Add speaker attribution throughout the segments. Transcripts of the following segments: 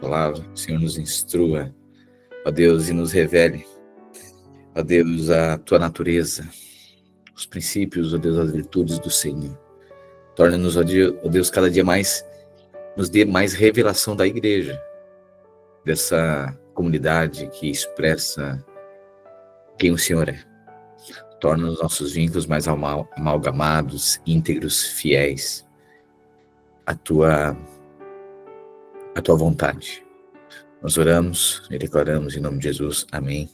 Speaker 1: palavra, o Senhor nos instrua, ó Deus, e nos revele, ó Deus, a tua natureza, os princípios, ó Deus, as virtudes do Senhor. Torna-nos, ó Deus, cada dia mais, nos dê mais revelação da igreja, dessa comunidade que expressa quem o Senhor é. Torna os nossos vínculos mais amalgamados, íntegros, fiéis à tua vontade. Nós oramos e declaramos em nome de Jesus. Amém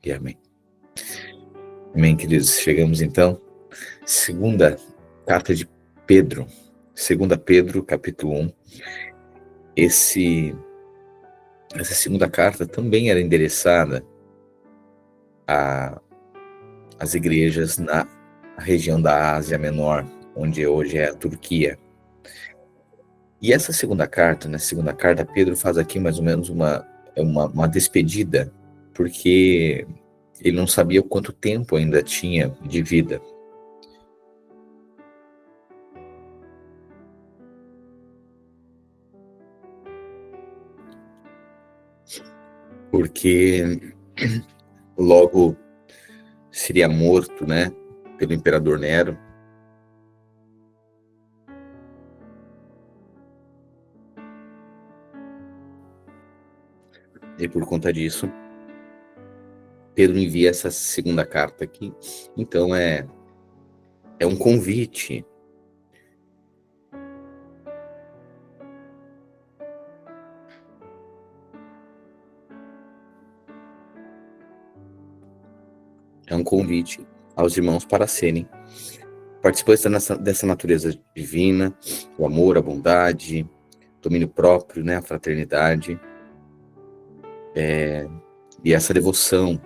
Speaker 1: e amém. Amém, queridos. Chegamos então, segunda carta de Pedro. 2 Pedro, capítulo 1. Essa segunda carta também era endereçada às igrejas na região da Ásia Menor, onde hoje é a Turquia. E essa segunda carta, Pedro faz aqui mais ou menos uma despedida, porque ele não sabia o quanto tempo ainda tinha de vida. Porque logo seria morto, né, pelo imperador Nero. E por conta disso, Pedro envia essa segunda carta aqui. Então é um convite. É um convite aos irmãos para serem participantes dessa natureza divina, o amor, a bondade, domínio próprio, né, a fraternidade, e essa devoção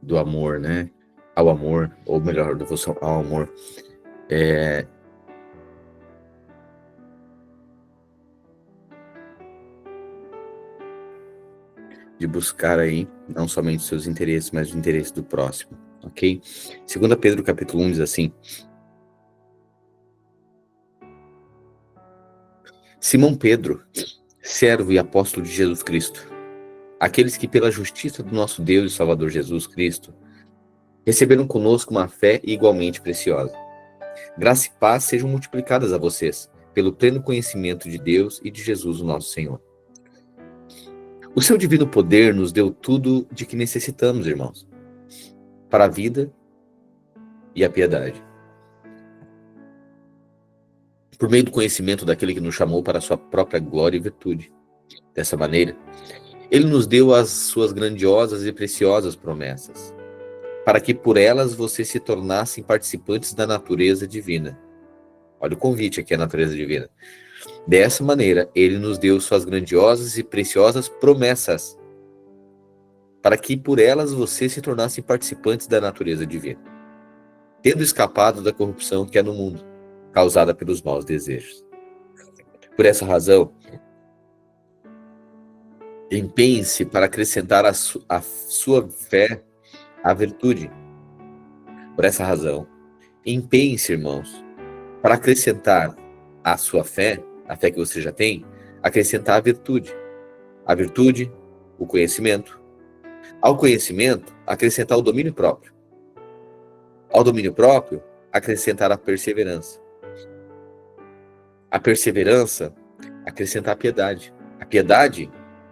Speaker 1: do amor, né, ao amor, ou melhor, devoção ao amor, de buscar aí não somente seus interesses, mas o interesse do próximo, ok? 2 Pedro capítulo 1 diz assim: Simão Pedro, servo e apóstolo de Jesus Cristo, aqueles que pela justiça do nosso Deus e Salvador Jesus Cristo receberam conosco uma fé igualmente preciosa. Graça e paz sejam multiplicadas a vocês, pelo pleno conhecimento de Deus e de Jesus, o nosso Senhor. O seu divino poder nos deu tudo de que necessitamos, irmãos, para a vida e a piedade. Por meio do conhecimento daquele que nos chamou para a sua própria glória e virtude. Dessa maneira, ele nos deu as suas grandiosas e preciosas promessas, para que por elas vocês se tornassem participantes da natureza divina. Olha o convite aqui à natureza divina. Dessa maneira, ele nos deu suas grandiosas e preciosas promessas, para que por elas vocês se tornassem participantes da natureza divina, tendo escapado da corrupção que é no mundo, causada pelos maus desejos. Por essa razão, empenhe-se para acrescentar a sua fé à virtude. Por essa razão, empenhe-se, irmãos, para acrescentar à sua fé, a fé que você já tem, acrescentar a virtude, o conhecimento, ao conhecimento, acrescentar o domínio próprio, ao domínio próprio, acrescentar a perseverança, acrescentar a piedade,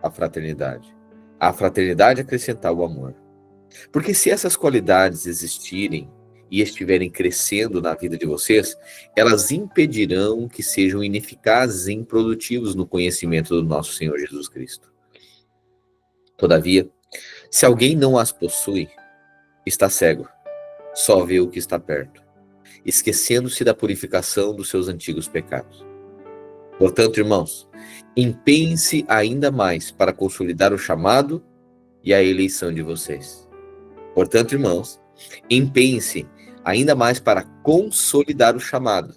Speaker 1: a fraternidade, acrescentar o amor. Porque se essas qualidades existirem e estiverem crescendo na vida de vocês, elas impedirão que sejam ineficazes e improdutivos no conhecimento do nosso Senhor Jesus Cristo. Todavia, se alguém não as possui, está cego, só vê o que está perto, esquecendo-se da purificação dos seus antigos pecados. Portanto, irmãos, empenhem-se ainda mais para consolidar o chamado e a eleição de vocês. Portanto, irmãos, empenhem-se ainda mais para consolidar o chamado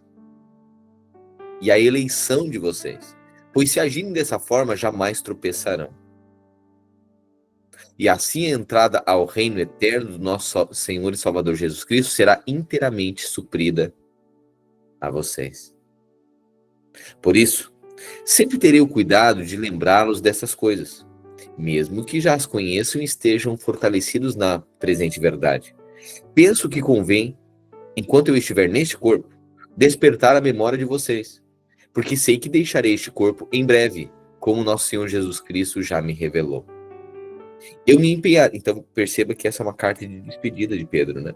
Speaker 1: e a eleição de vocês, pois se agirem dessa forma, jamais tropeçarão. E assim a entrada ao reino eterno do nosso Senhor e Salvador Jesus Cristo será inteiramente suprida a vocês. Por isso, Sempre terei o cuidado de lembrá-los dessas coisas, mesmo que já as conheçam e estejam fortalecidos na presente verdade. Penso que convém, enquanto eu estiver neste corpo, despertar a memória de vocês, porque sei que deixarei este corpo em breve, como nosso Senhor Jesus Cristo já me revelou. Eu me empenharei, então perceba que essa é uma carta de despedida de Pedro, né?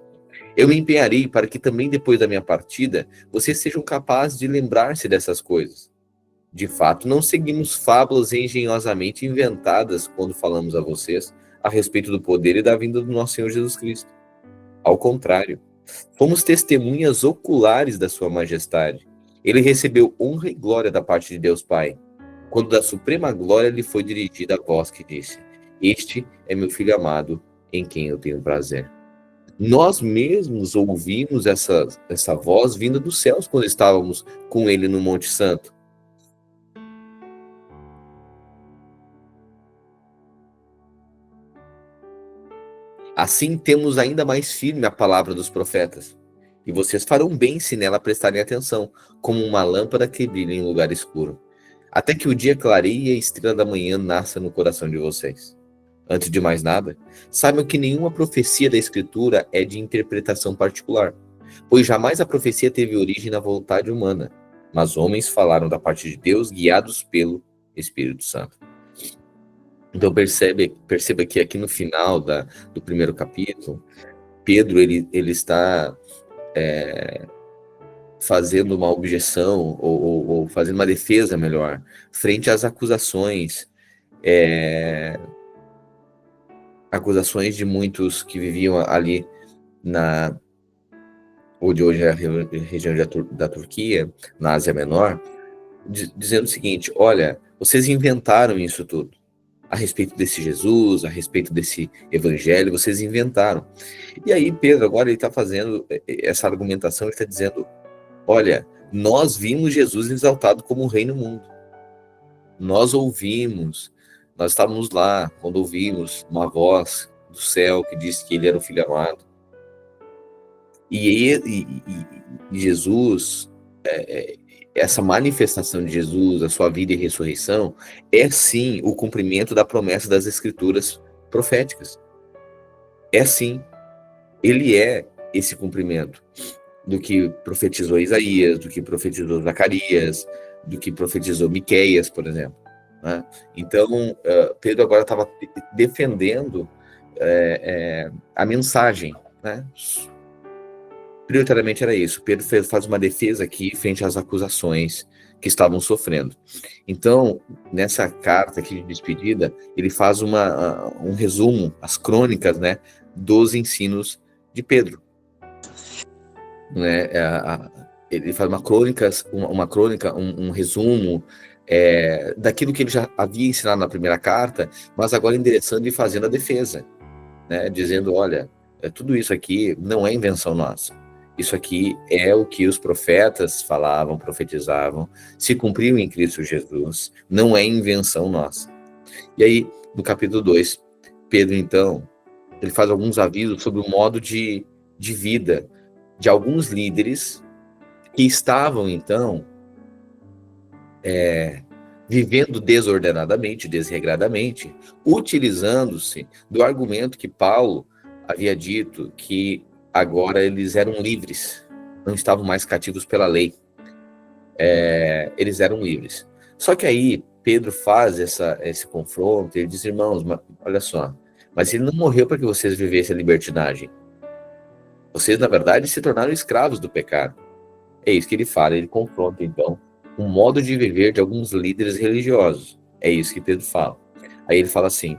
Speaker 1: Eu me empenharei para que também depois da minha partida, vocês sejam capazes de lembrar-se dessas coisas. De fato, não seguimos fábulas engenhosamente inventadas quando falamos a vocês a respeito do poder e da vinda do nosso Senhor Jesus Cristo. Ao contrário, fomos testemunhas oculares da sua majestade. Ele recebeu honra e glória da parte de Deus Pai, quando da suprema glória lhe foi dirigida a voz que disse: Este é meu filho amado, em quem eu tenho prazer. Nós mesmos ouvimos essa voz vinda dos céus quando estávamos com ele no Monte Santo. Assim temos ainda mais firme a palavra dos profetas. E vocês farão bem se nela prestarem atenção, como uma lâmpada que brilha em lugar escuro, até que o dia clareie e a estrela da manhã nasça no coração de vocês. Antes de mais nada, saibam que nenhuma profecia da Escritura é de interpretação particular, pois jamais a profecia teve origem na vontade humana, mas homens falaram da parte de Deus guiados pelo Espírito Santo. Então perceba que aqui no final do primeiro capítulo, Pedro ele está fazendo uma objeção ou fazendo uma defesa melhor frente às acusações de muitos que viviam ali onde hoje é a região da Turquia, na Ásia Menor, dizendo o seguinte: olha, vocês inventaram isso tudo. A respeito desse Jesus, a respeito desse evangelho, vocês inventaram. E aí Pedro agora ele está fazendo essa argumentação, ele está dizendo: olha, nós vimos Jesus exaltado como rei no mundo. Nós ouvimos, nós estávamos lá quando ouvimos uma voz do céu que disse que ele era o Filho amado. E Jesus, essa manifestação de Jesus, a sua vida e ressurreição, é sim o cumprimento da promessa das Escrituras proféticas. É sim, ele é esse cumprimento do que profetizou Isaías, do que profetizou Zacarias, do que profetizou Miqueias, por exemplo, né? Então, Pedro agora estava defendendo a mensagem, né? Prioritariamente era isso. Pedro faz uma defesa aqui frente às acusações que estavam sofrendo. Então, nessa carta aqui de despedida, ele faz um resumo, as crônicas, né, dos ensinos de Pedro. Né? Ele faz uma crônica, um resumo daquilo que ele já havia ensinado na primeira carta, mas agora endereçando e fazendo a defesa, né? Dizendo: olha, tudo isso aqui não é invenção nossa. Isso aqui é o que os profetas falavam, profetizavam, se cumpriu em Cristo Jesus, não é invenção nossa. E aí, no capítulo 2, Pedro, então, ele faz alguns avisos sobre o modo de vida de alguns líderes que estavam, então, vivendo desordenadamente, desregradamente, utilizando-se do argumento que Paulo havia dito que agora eles eram livres, não estavam mais cativos pela lei. Eles eram livres. Só que aí Pedro faz esse confronto, ele diz: irmãos, olha só, mas ele não morreu para que vocês vivessem a libertinagem. Vocês, na verdade, se tornaram escravos do pecado. É isso que ele fala, ele confronta, então, o modo de viver de alguns líderes religiosos. É isso que Pedro fala. Aí ele fala assim: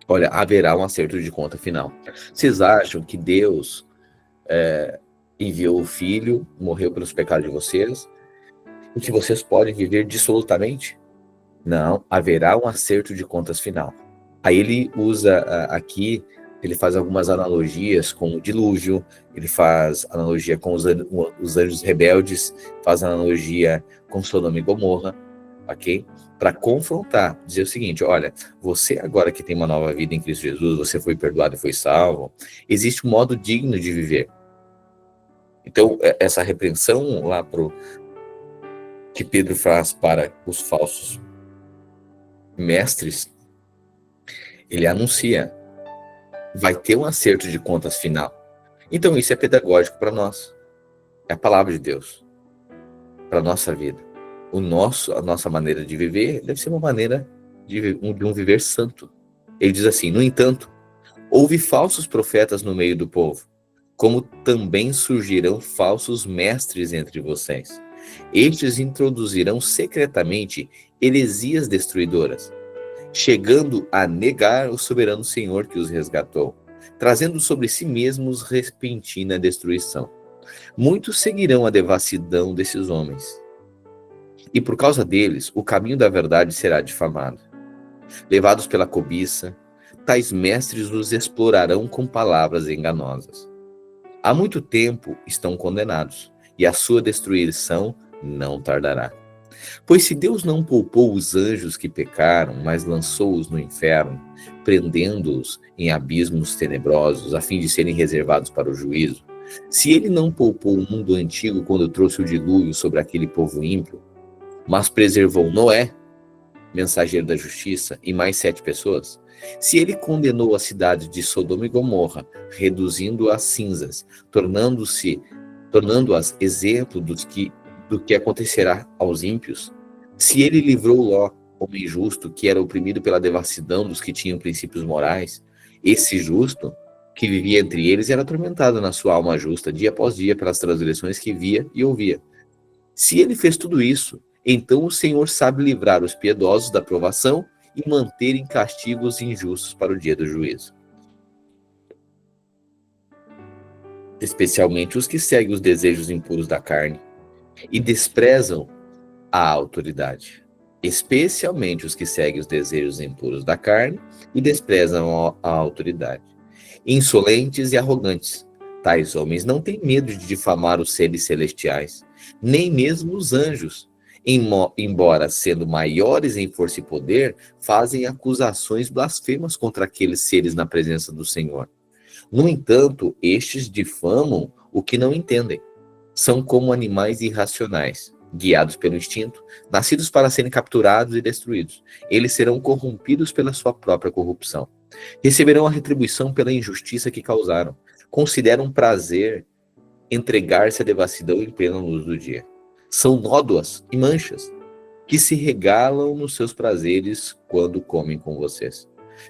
Speaker 1: olha, haverá um acerto de conta final. Vocês acham que Deus enviou o Filho, morreu pelos pecados de vocês, e que vocês podem viver dissolutamente? Não, haverá um acerto de contas final. Aí ele usa aqui, ele faz algumas analogias com o dilúvio, ele faz analogia com os anjos rebeldes, faz analogia com Sodoma e Gomorra, ok? Para confrontar, dizer o seguinte: olha, você agora que tem uma nova vida em Cristo Jesus, você foi perdoado e foi salvo, existe um modo digno de viver. Então, essa repreensão lá que Pedro faz para os falsos mestres, ele anuncia, vai ter um acerto de contas final. Então isso é pedagógico para nós. É a palavra de Deus para a nossa vida. A nossa maneira de viver deve ser uma maneira de um viver santo. Ele diz assim, no entanto, houve falsos profetas no meio do povo, como também surgirão falsos mestres entre vocês. Estes introduzirão secretamente heresias destruidoras, chegando a negar o soberano Senhor que os resgatou, trazendo sobre si mesmos repentina destruição. Muitos seguirão a devassidão desses homens, e por causa deles o caminho da verdade será difamado. Levados pela cobiça, tais mestres os explorarão com palavras enganosas. Há muito tempo estão condenados, e a sua destruição não tardará. Pois se Deus não poupou os anjos que pecaram, mas lançou-os no inferno, prendendo-os em abismos tenebrosos, a fim de serem reservados para o juízo, se ele não poupou o mundo antigo quando trouxe o dilúvio sobre aquele povo ímpio, mas preservou Noé, mensageiro da justiça, e mais 7 pessoas, se ele condenou a cidade de Sodoma e Gomorra, reduzindo-a a cinzas, tornando-as exemplo do que acontecerá aos ímpios, se ele livrou Ló, homem justo, que era oprimido pela devassidão dos que tinham princípios morais, esse justo, que vivia entre eles, era atormentado na sua alma justa, dia após dia, pelas transgressões que via e ouvia. Se ele fez tudo isso, então o Senhor sabe livrar os piedosos da provação e manter em castigo os injustos para o dia do juízo. Especialmente os que seguem os desejos impuros da carne e desprezam a autoridade. Especialmente os que seguem os desejos impuros da carne e desprezam a autoridade. Insolentes e arrogantes, tais homens não têm medo de difamar os seres celestiais, nem mesmo os anjos. Embora sendo maiores em força e poder, fazem acusações blasfemas contra aqueles seres na presença do Senhor. No entanto, estes difamam o que não entendem. São como animais irracionais, guiados pelo instinto, nascidos para serem capturados e destruídos. Eles serão corrompidos pela sua própria corrupção. Receberão a retribuição pela injustiça que causaram. Consideram um prazer entregar-se à devassidão em plena luz do dia. São nódoas e manchas, que se regalam nos seus prazeres quando comem com vocês.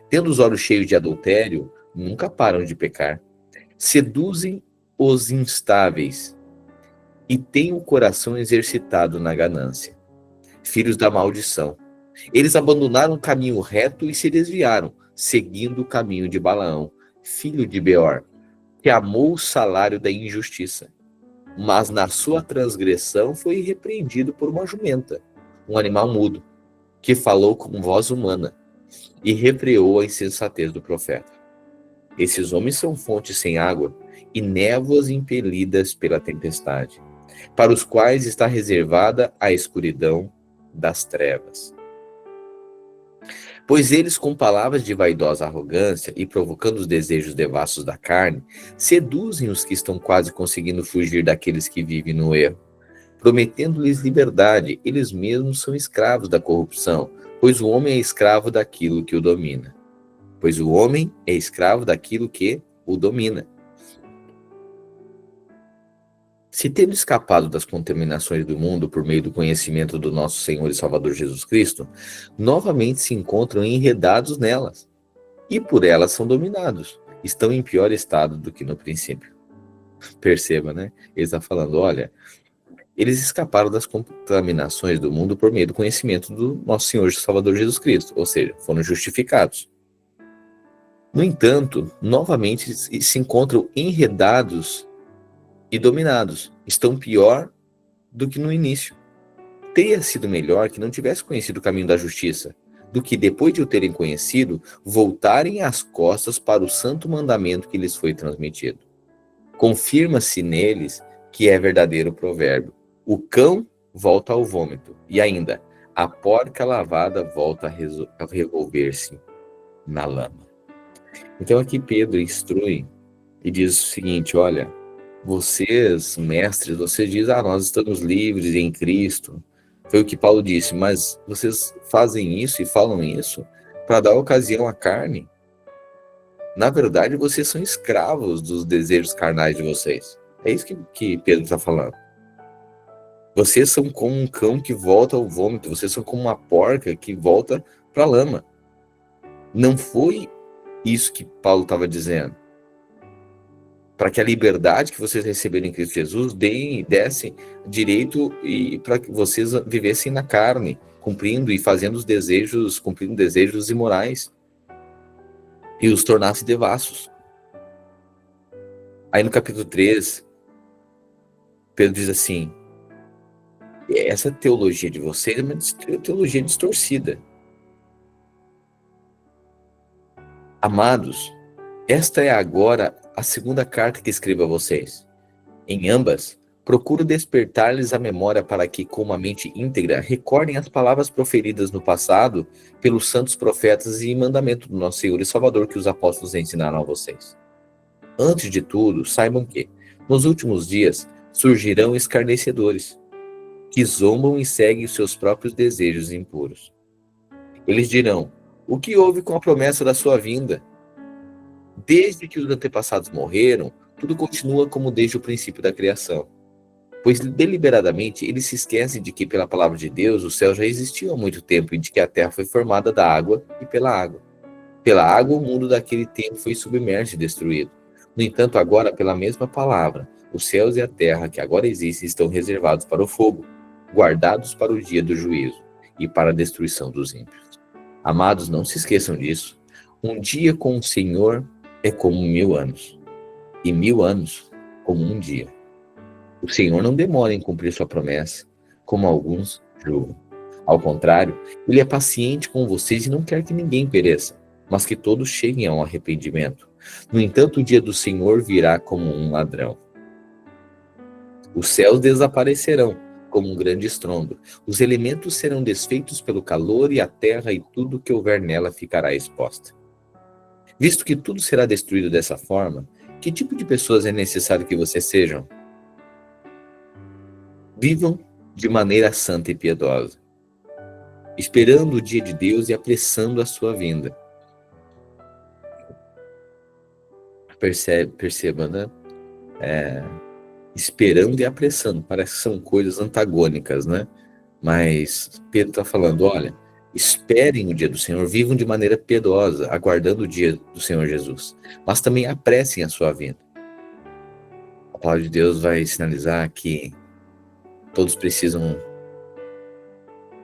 Speaker 1: Tendo os olhos cheios de adultério, nunca param de pecar. Seduzem os instáveis e têm o coração exercitado na ganância. Filhos da maldição. Eles abandonaram o caminho reto e se desviaram, seguindo o caminho de Balaão, filho de Beor, que amou o salário da injustiça. Mas na sua transgressão foi repreendido por uma jumenta, um animal mudo, que falou com voz humana e refreou a insensatez do profeta. Esses homens são fontes sem água e névoas impelidas pela tempestade, para os quais está reservada a escuridão das trevas. Pois eles, com palavras de vaidosa arrogância e provocando os desejos devassos da carne, seduzem os que estão quase conseguindo fugir daqueles que vivem no erro. Prometendo-lhes liberdade, eles mesmos são escravos da corrupção, pois o homem é escravo daquilo que o domina. Pois o homem é escravo daquilo que o domina. Se tendo escapado das contaminações do mundo por meio do conhecimento do nosso Senhor e Salvador Jesus Cristo, novamente se encontram enredados nelas, e por elas são dominados, estão em pior estado do que no princípio. Perceba, né? Ele está falando, olha, eles escaparam das contaminações do mundo por meio do conhecimento do nosso Senhor e Salvador Jesus Cristo, ou seja, foram justificados. No entanto, novamente se encontram enredados e dominados, estão pior do que no início. Teria sido melhor que não tivesse conhecido o caminho da justiça, do que depois de o terem conhecido, voltarem as costas para o santo mandamento que lhes foi transmitido. Confirma-se neles que é verdadeiro o provérbio: o cão volta ao vômito, e ainda, a porca lavada volta a revolver-se na lama. Então aqui Pedro instrui e diz o seguinte, olha, vocês, mestres, vocês dizem, nós estamos livres em Cristo, Foi o que Paulo disse, mas vocês fazem isso e falam isso para dar ocasião à carne. Na verdade, vocês são escravos dos desejos carnais de vocês. É isso que Pedro está falando. Vocês são como um cão que volta ao vômito, vocês são como uma porca que volta para a lama. Não foi isso que Paulo estava dizendo. Para que a liberdade que vocês receberam em Cristo Jesus desse direito e para que vocês vivessem na carne, cumprindo desejos imorais e os tornasse devassos. Aí no capítulo 3, Pedro diz assim: essa teologia de vocês é uma teologia distorcida. Amados, esta é agora a segunda carta que escrevo a vocês. Em ambas, procuro despertar-lhes a memória para que, com uma mente íntegra, recordem as palavras proferidas no passado pelos santos profetas e mandamento do nosso Senhor e Salvador que os apóstolos ensinaram a vocês. Antes de tudo, saibam que, nos últimos dias, surgirão escarnecedores, que zombam e seguem os seus próprios desejos impuros. Eles dirão: o que houve com a promessa da sua vinda? Desde que os antepassados morreram, tudo continua como desde o princípio da criação. Pois deliberadamente eles se esquecem de que, pela palavra de Deus, o céu já existiu há muito tempo e de que a terra foi formada da água e pela água. Pela água, o mundo daquele tempo foi submerso e destruído. No entanto, agora, pela mesma palavra, os céus e a terra que agora existem estão reservados para o fogo, guardados para o dia do juízo e para a destruição dos ímpios. Amados, não se esqueçam disso. Um dia com o Senhor é como 1000 anos, e 1000 anos como um dia. O Senhor não demora em cumprir sua promessa, como alguns julgam. Ao contrário, Ele é paciente com vocês e não quer que ninguém pereça, mas que todos cheguem ao arrependimento. No entanto, o dia do Senhor virá como um ladrão. Os céus desaparecerão como um grande estrondo. Os elementos serão desfeitos pelo calor e a terra e tudo que houver nela ficará exposta. Visto que tudo será destruído dessa forma, que tipo de pessoas é necessário que vocês sejam? Vivam de maneira santa e piedosa, esperando o dia de Deus e apressando a sua vinda. Perceba, né? Esperando e apressando, parece que são coisas antagônicas, né? Mas Pedro está falando, olha, esperem o dia do Senhor, vivam de maneira piedosa, aguardando o dia do Senhor Jesus, mas também apressem a sua vinda. A palavra de Deus vai sinalizar que todos precisam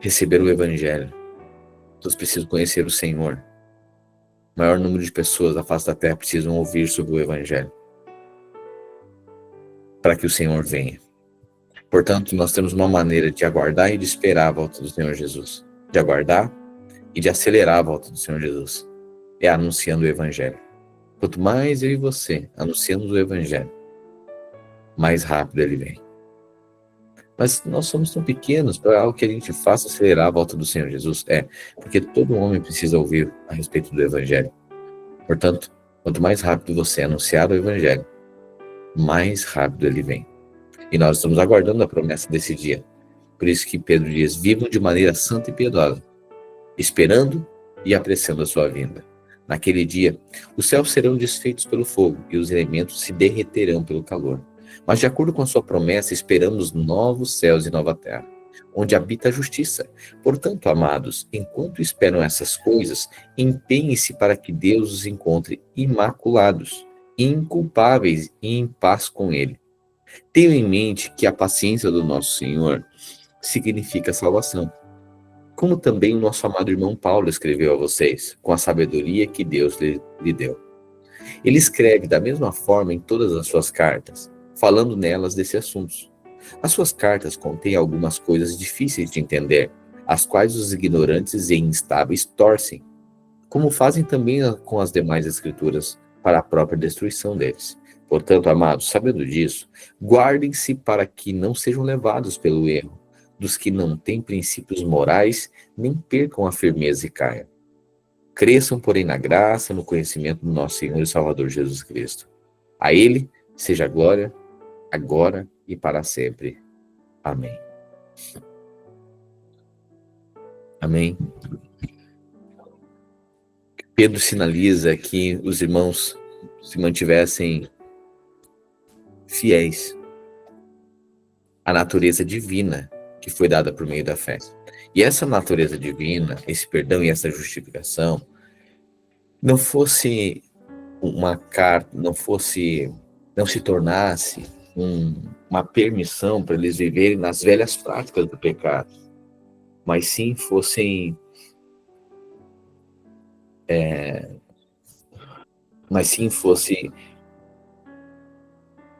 Speaker 1: receber o Evangelho, todos precisam conhecer o Senhor. O maior número de pessoas da face da terra precisam ouvir sobre o Evangelho, para que o Senhor venha. Portanto, nós temos uma maneira de aguardar e de esperar a volta do Senhor Jesus. De aguardar e de acelerar a volta do Senhor Jesus. É anunciando o Evangelho. Quanto mais eu e você anunciamos o Evangelho, mais rápido ele vem. Mas nós somos tão pequenos para algo que a gente faça acelerar a volta do Senhor Jesus. Porque todo homem precisa ouvir a respeito do Evangelho. Portanto, quanto mais rápido você anunciar o Evangelho, mais rápido ele vem. E nós estamos aguardando a promessa desse dia. Por isso que Pedro diz, vivam de maneira santa e piedosa, esperando e apressando a sua vinda. Naquele dia, os céus serão desfeitos pelo fogo e os elementos se derreterão pelo calor. Mas de acordo com a sua promessa, esperamos novos céus e nova terra, onde habita a justiça. Portanto, amados, enquanto esperam essas coisas, empenhem-se para que Deus os encontre imaculados, inculpáveis e em paz com Ele. Tenham em mente que a paciência do nosso Senhor significa salvação. Como também o nosso amado irmão Paulo escreveu a vocês, com a sabedoria que Deus lhe deu. Ele escreve da mesma forma em todas as suas cartas, falando nelas desses assuntos. As suas cartas contêm algumas coisas difíceis de entender, as quais os ignorantes e instáveis torcem, como fazem também com as demais escrituras, para a própria destruição deles. Portanto, amados, sabendo disso, guardem-se para que não sejam levados pelo erro dos que não têm princípios morais, nem percam a firmeza e caiam. Cresçam, porém, na graça, no conhecimento do nosso Senhor e Salvador Jesus Cristo. A Ele seja a glória, agora e para sempre. Amém. Amém? Pedro sinaliza que os irmãos se mantivessem fiéis à natureza divina que foi dada por meio da fé. E essa natureza divina, esse perdão e essa justificação, não fosse uma carta, não se tornasse uma permissão para eles viverem nas velhas práticas do pecado, mas sim fossem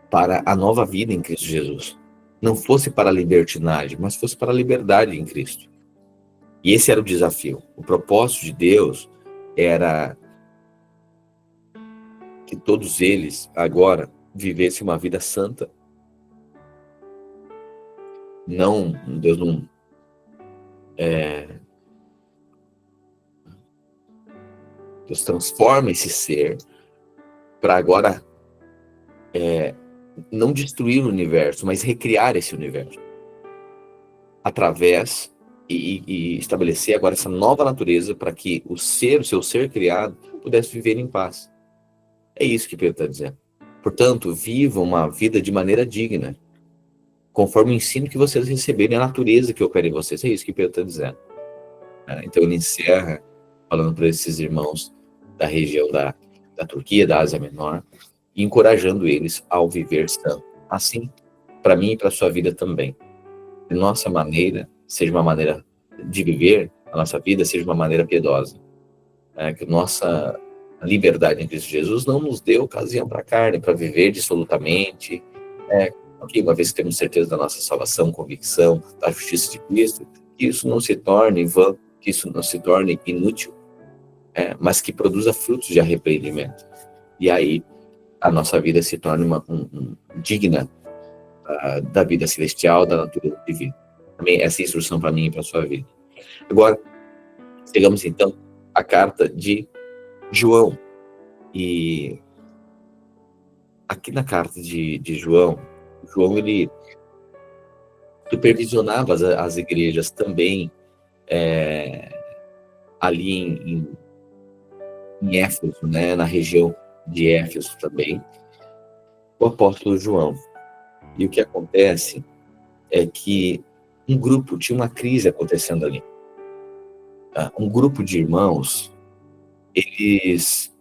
Speaker 1: para a nova vida em Cristo Jesus. Não fosse para a libertinagem, mas fosse para a liberdade em Cristo. E esse era o desafio. O propósito de Deus era que todos eles agora vivessem uma vida santa. Deus não Deus transforma esse ser para agora não destruir o universo, mas recriar esse universo através e estabelecer agora essa nova natureza para que o seu ser criado, pudesse viver em paz. É isso que Pedro está dizendo. Portanto, vivam uma vida de maneira digna, conforme o ensino que vocês receberem, a natureza que opera em vocês. É isso que Pedro está dizendo. Então ele encerra falando para esses irmãos da região da Turquia, da Ásia Menor, e encorajando eles ao viver santo. Assim, para mim e para a sua vida também. Que nossa maneira seja uma maneira de viver, a nossa vida seja uma maneira piedosa. Que nossa liberdade em Cristo Jesus não nos dê ocasião para a carne, para viver dissolutamente. Ok, uma vez que temos certeza da nossa salvação, convicção da justiça de Cristo, que isso não se torne vã, que isso não se torne inútil, mas que produza frutos de arrependimento. E aí a nossa vida se torne digna da vida celestial, da natureza divina. Também essa instrução para mim e para a sua vida. Agora, chegamos então à carta de João. E aqui na carta de João, ele supervisionava as igrejas também ali em Éfeso, né, na região de Éfeso também, o apóstolo João. E o que acontece é que tinha uma crise acontecendo ali. Um grupo de irmãos, eles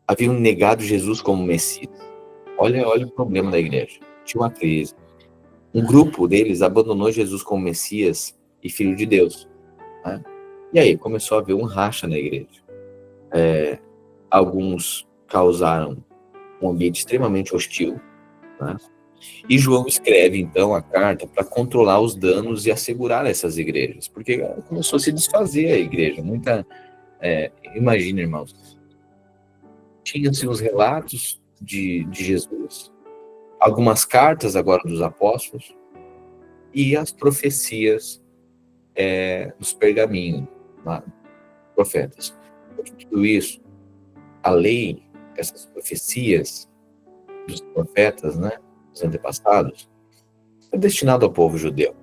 Speaker 1: haviam negado Jesus como Messias. Olha o problema da igreja. Tinha uma crise. Um grupo deles abandonou Jesus como Messias e Filho de Deus. Né? E aí começou a haver um racha na igreja. Alguns causaram um ambiente extremamente hostil. Né? E João escreve, então, a carta para controlar os danos e assegurar essas igrejas, porque começou a se desfazer a igreja. Imagina, irmãos, tinha-se os relatos de Jesus, algumas cartas agora dos apóstolos, e as profecias dos pergaminhos, profetas. Tudo isso, a lei, essas profecias dos profetas, né, dos antepassados, é destinado ao povo judeu.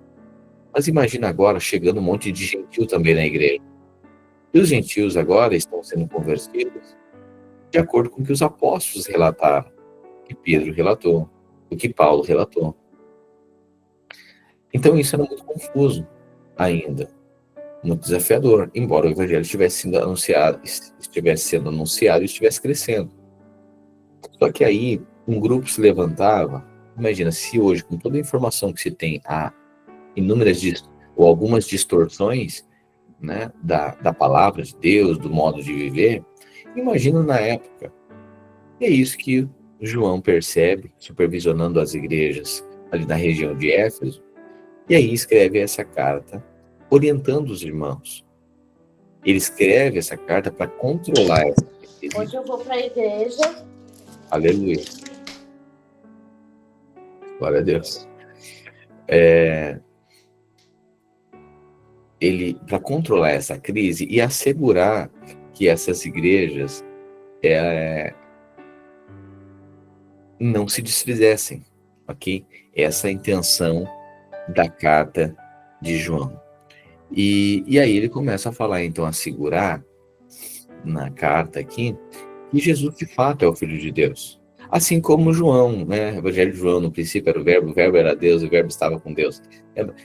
Speaker 1: Mas imagina agora chegando um monte de gentil também na igreja. E os gentios agora estão sendo convertidos de acordo com o que os apóstolos relataram, o que Pedro relatou, o que Paulo relatou. Então isso era muito confuso ainda, muito desafiador, embora o evangelho estivesse sendo anunciado e estivesse crescendo. Só que aí um grupo se levantava. Imagina, se hoje, com toda a informação que se tem, há inúmeras ou algumas distorções, né, da palavra de Deus, do modo de viver, imagina na época. E é isso que João percebe, supervisionando as igrejas ali na região de Éfeso, e aí escreve essa carta, orientando os irmãos. Ele escreve essa carta para controlar essa crise.
Speaker 2: Hoje eu vou para a igreja.
Speaker 1: Aleluia. Glória a Deus. Ele, para controlar essa crise e assegurar que essas igrejas não se desfizessem, ok? Essa é a intenção da carta de João. E aí ele começa a falar, então, a segurar na carta aqui, que Jesus de fato é o Filho de Deus. Assim como João, né? O Evangelho de João, no princípio era o Verbo era Deus, o Verbo estava com Deus.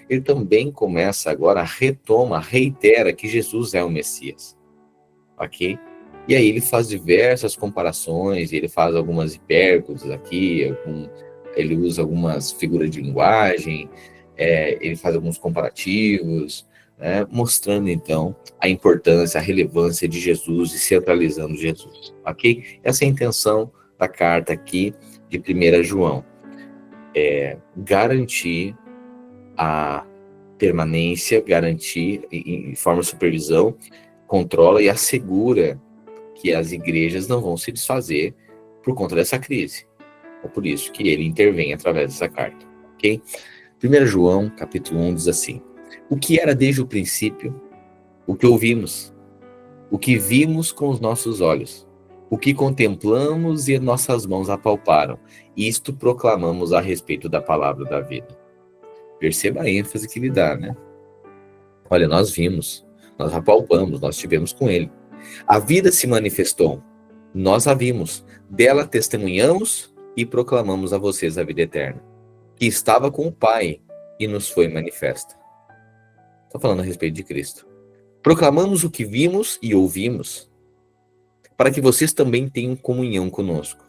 Speaker 1: Ele também começa agora, retoma, reitera que Jesus é o Messias, ok? E aí ele faz diversas comparações, ele faz algumas hipérboles aqui, ele usa algumas figuras de linguagem, ele faz alguns comparativos, né, mostrando então a importância, a relevância de Jesus e centralizando Jesus, ok? Essa é a intenção da carta aqui de 1 João, garantir a permanência, garantir em forma de supervisão, controla e assegura que as igrejas não vão se desfazer por conta dessa crise. É por isso que ele intervém através dessa carta, ok? 1 João, capítulo 1, diz assim: o que era desde o princípio, o que ouvimos, o que vimos com os nossos olhos, o que contemplamos e nossas mãos apalparam, isto proclamamos a respeito da palavra da vida. Perceba a ênfase que ele dá, né? Olha, nós vimos, nós apalpamos, nós estivemos com ele. A vida se manifestou, nós a vimos, dela testemunhamos e proclamamos a vocês a vida eterna, que estava com o Pai e nos foi manifesta. Estou falando a respeito de Cristo. Proclamamos o que vimos e ouvimos, para que vocês também tenham comunhão conosco.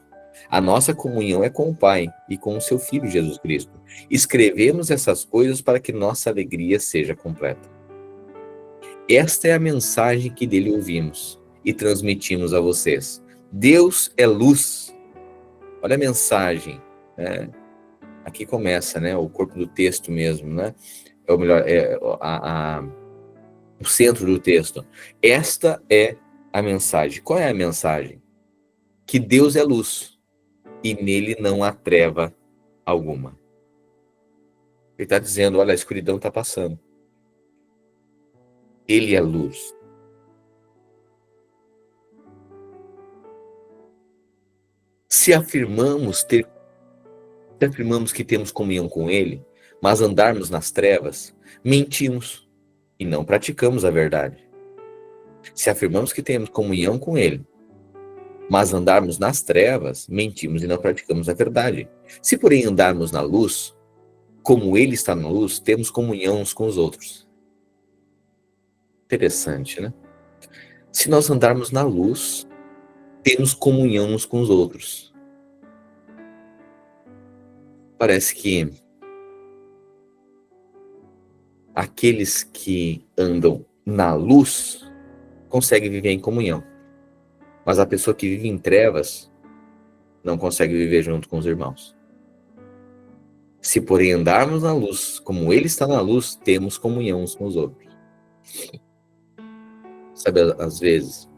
Speaker 1: A nossa comunhão é com o Pai e com o seu Filho Jesus Cristo. Escrevemos essas coisas para que nossa alegria seja completa. Esta é a mensagem que dele ouvimos e transmitimos a vocês. Deus é luz. Olha a mensagem, né? Aqui começa, né, o corpo do texto mesmo, né? Ou melhor, o centro do texto. Esta é a mensagem. Qual é a mensagem? Que Deus é luz e nele não há treva alguma. Ele está dizendo, olha, a escuridão está passando. Ele é luz. Se afirmamos que temos comunhão com ele, mas andarmos nas trevas, mentimos e não praticamos a verdade. Se afirmamos que temos comunhão com ele, mas andarmos nas trevas, mentimos e não praticamos a verdade. Se, porém, andarmos na luz, como ele está na luz, temos comunhão uns com os outros. Interessante, né? Se nós andarmos na luz, temos comunhão uns com os outros. Parece que aqueles que andam na luz conseguem viver em comunhão. Mas a pessoa que vive em trevas não consegue viver junto com os irmãos. Se, porém, andarmos na luz, como ele está na luz, temos comunhão uns com os outros. Sabe, às vezes,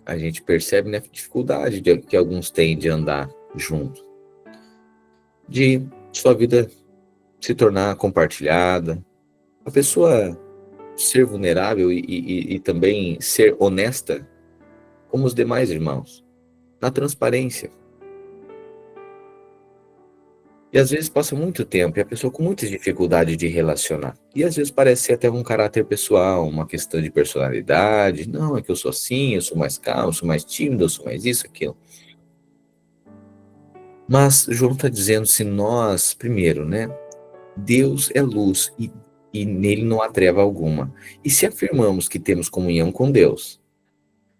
Speaker 1: a gente percebe, né, a dificuldade que alguns têm de andar junto. De sua vida se tornar compartilhada. A pessoa ser vulnerável e também ser honesta como os demais irmãos. Na transparência. E às vezes passa muito tempo e a pessoa com muita dificuldade de relacionar. E às vezes parece ser até um caráter pessoal, uma questão de personalidade. Não, é que eu sou assim, eu sou mais calmo, eu sou mais tímido, eu sou mais isso, aquilo. Mas João está dizendo, se nós, primeiro, né? Deus é luz e nele não há treva alguma. E se afirmamos que temos comunhão com Deus,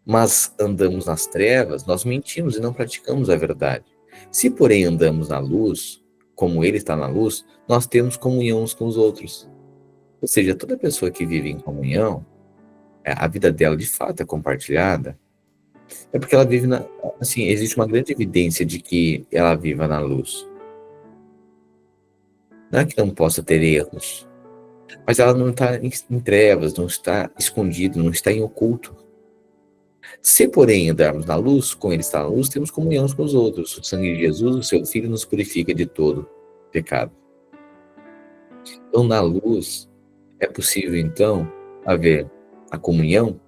Speaker 1: mas andamos nas trevas, nós mentimos e não praticamos a verdade. Se, porém, andamos na luz, como ele está na luz, nós temos comunhão uns com os outros. Ou seja, toda pessoa que vive em comunhão, a vida dela de fato é compartilhada, é porque ela vive assim, existe uma grande evidência de que ela viva na luz. Não é que não possa ter erros, mas ela não está em trevas, não está escondido, não está em oculto. Se, porém, andarmos na luz, com ele está na luz, temos comunhão uns com os outros. O sangue de Jesus, o seu Filho, nos purifica de todo pecado. Então, na luz, é possível, então, haver a comunhão,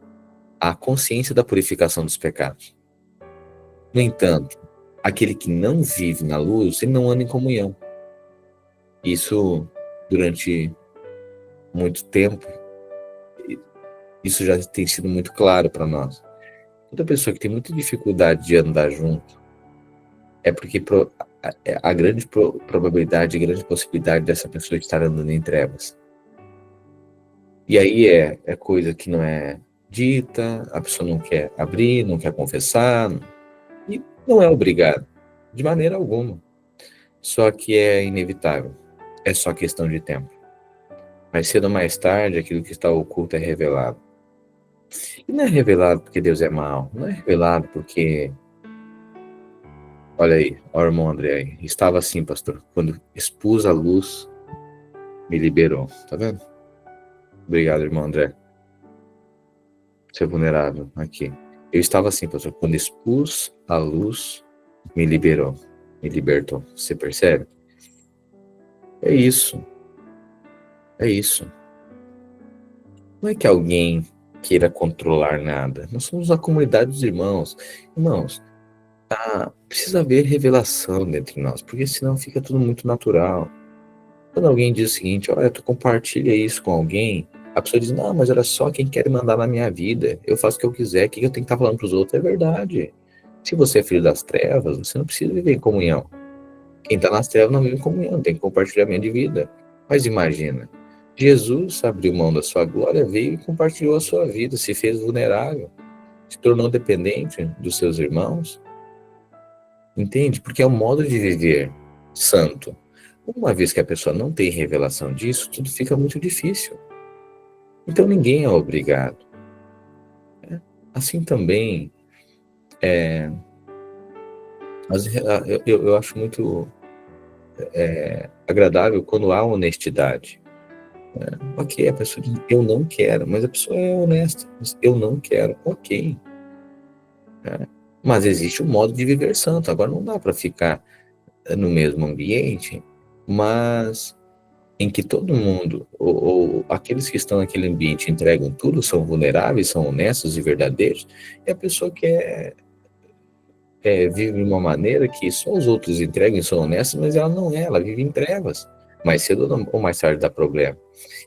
Speaker 1: a consciência da purificação dos pecados. No entanto, aquele que não vive na luz, ele não anda em comunhão. Isso, durante muito tempo, Isso já tem sido muito claro para nós. Toda pessoa que tem muita dificuldade de andar junto é porque a grande probabilidade, a grande possibilidade dessa pessoa estar andando em trevas. E aí é coisa que não é dita, a pessoa não quer abrir, não quer confessar, e não é obrigado, de maneira alguma. Só que é inevitável, é só questão de tempo. Mais cedo ou mais tarde, aquilo que está oculto é revelado. E não é revelado porque Deus é mau, não é revelado porque... Olha aí, ó, o irmão André aí. Estava assim, pastor, quando expus a luz, me liberou. Tá vendo? Obrigado, irmão André. Ser vulnerável aqui. Eu estava assim, pastor, quando expus a luz, me liberou. Me libertou. Você percebe? É isso. É isso. Não é que alguém queira controlar nada. Nós somos a comunidade dos irmãos. Irmãos, precisa haver revelação dentro de nós, porque senão fica tudo muito natural. Quando alguém diz o seguinte, olha, tu compartilha isso com alguém, a pessoa diz, não, mas olha só, quem quer mandar na minha vida, eu faço o que eu quiser, o que eu tenho que estar falando para os outros? É verdade. Se você é filho das trevas, você não precisa viver em comunhão. Quem está nas trevas não vive em comunhão, tem compartilhamento de vida. Mas imagina, Jesus abriu mão da sua glória, veio e compartilhou a sua vida, se fez vulnerável, se tornou dependente dos seus irmãos. Entende? Porque é um modo de viver santo. Uma vez que a pessoa não tem revelação disso, tudo fica muito difícil. Então ninguém é obrigado. Assim também, eu acho muito agradável quando há honestidade. Ok, a pessoa diz, eu não quero, mas a pessoa é honesta. Eu não quero, ok. Mas existe um modo de viver santo. Agora não dá para ficar no mesmo ambiente, mas em que todo mundo, ou aqueles que estão naquele ambiente entregam tudo, são vulneráveis, são honestos e verdadeiros, e a pessoa vive de uma maneira que só os outros entregam e são honestos, mas ela não é, ela vive em trevas. Mais cedo ou mais tarde dá problema.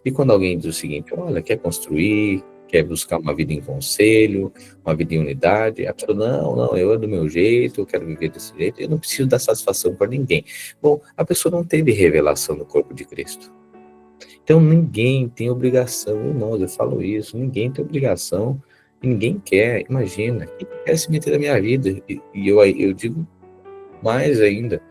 Speaker 1: E quando alguém diz o seguinte, olha, quer construir, quer buscar uma vida em conselho, uma vida em unidade, a pessoa, não, eu é do meu jeito, eu quero viver desse jeito, eu não preciso dar satisfação para ninguém. Bom, a pessoa não teve revelação do corpo de Cristo. Então ninguém tem obrigação, irmãos, eu falo isso, ninguém tem obrigação, ninguém quer, imagina, quem quer se meter na minha vida? E eu digo mais ainda,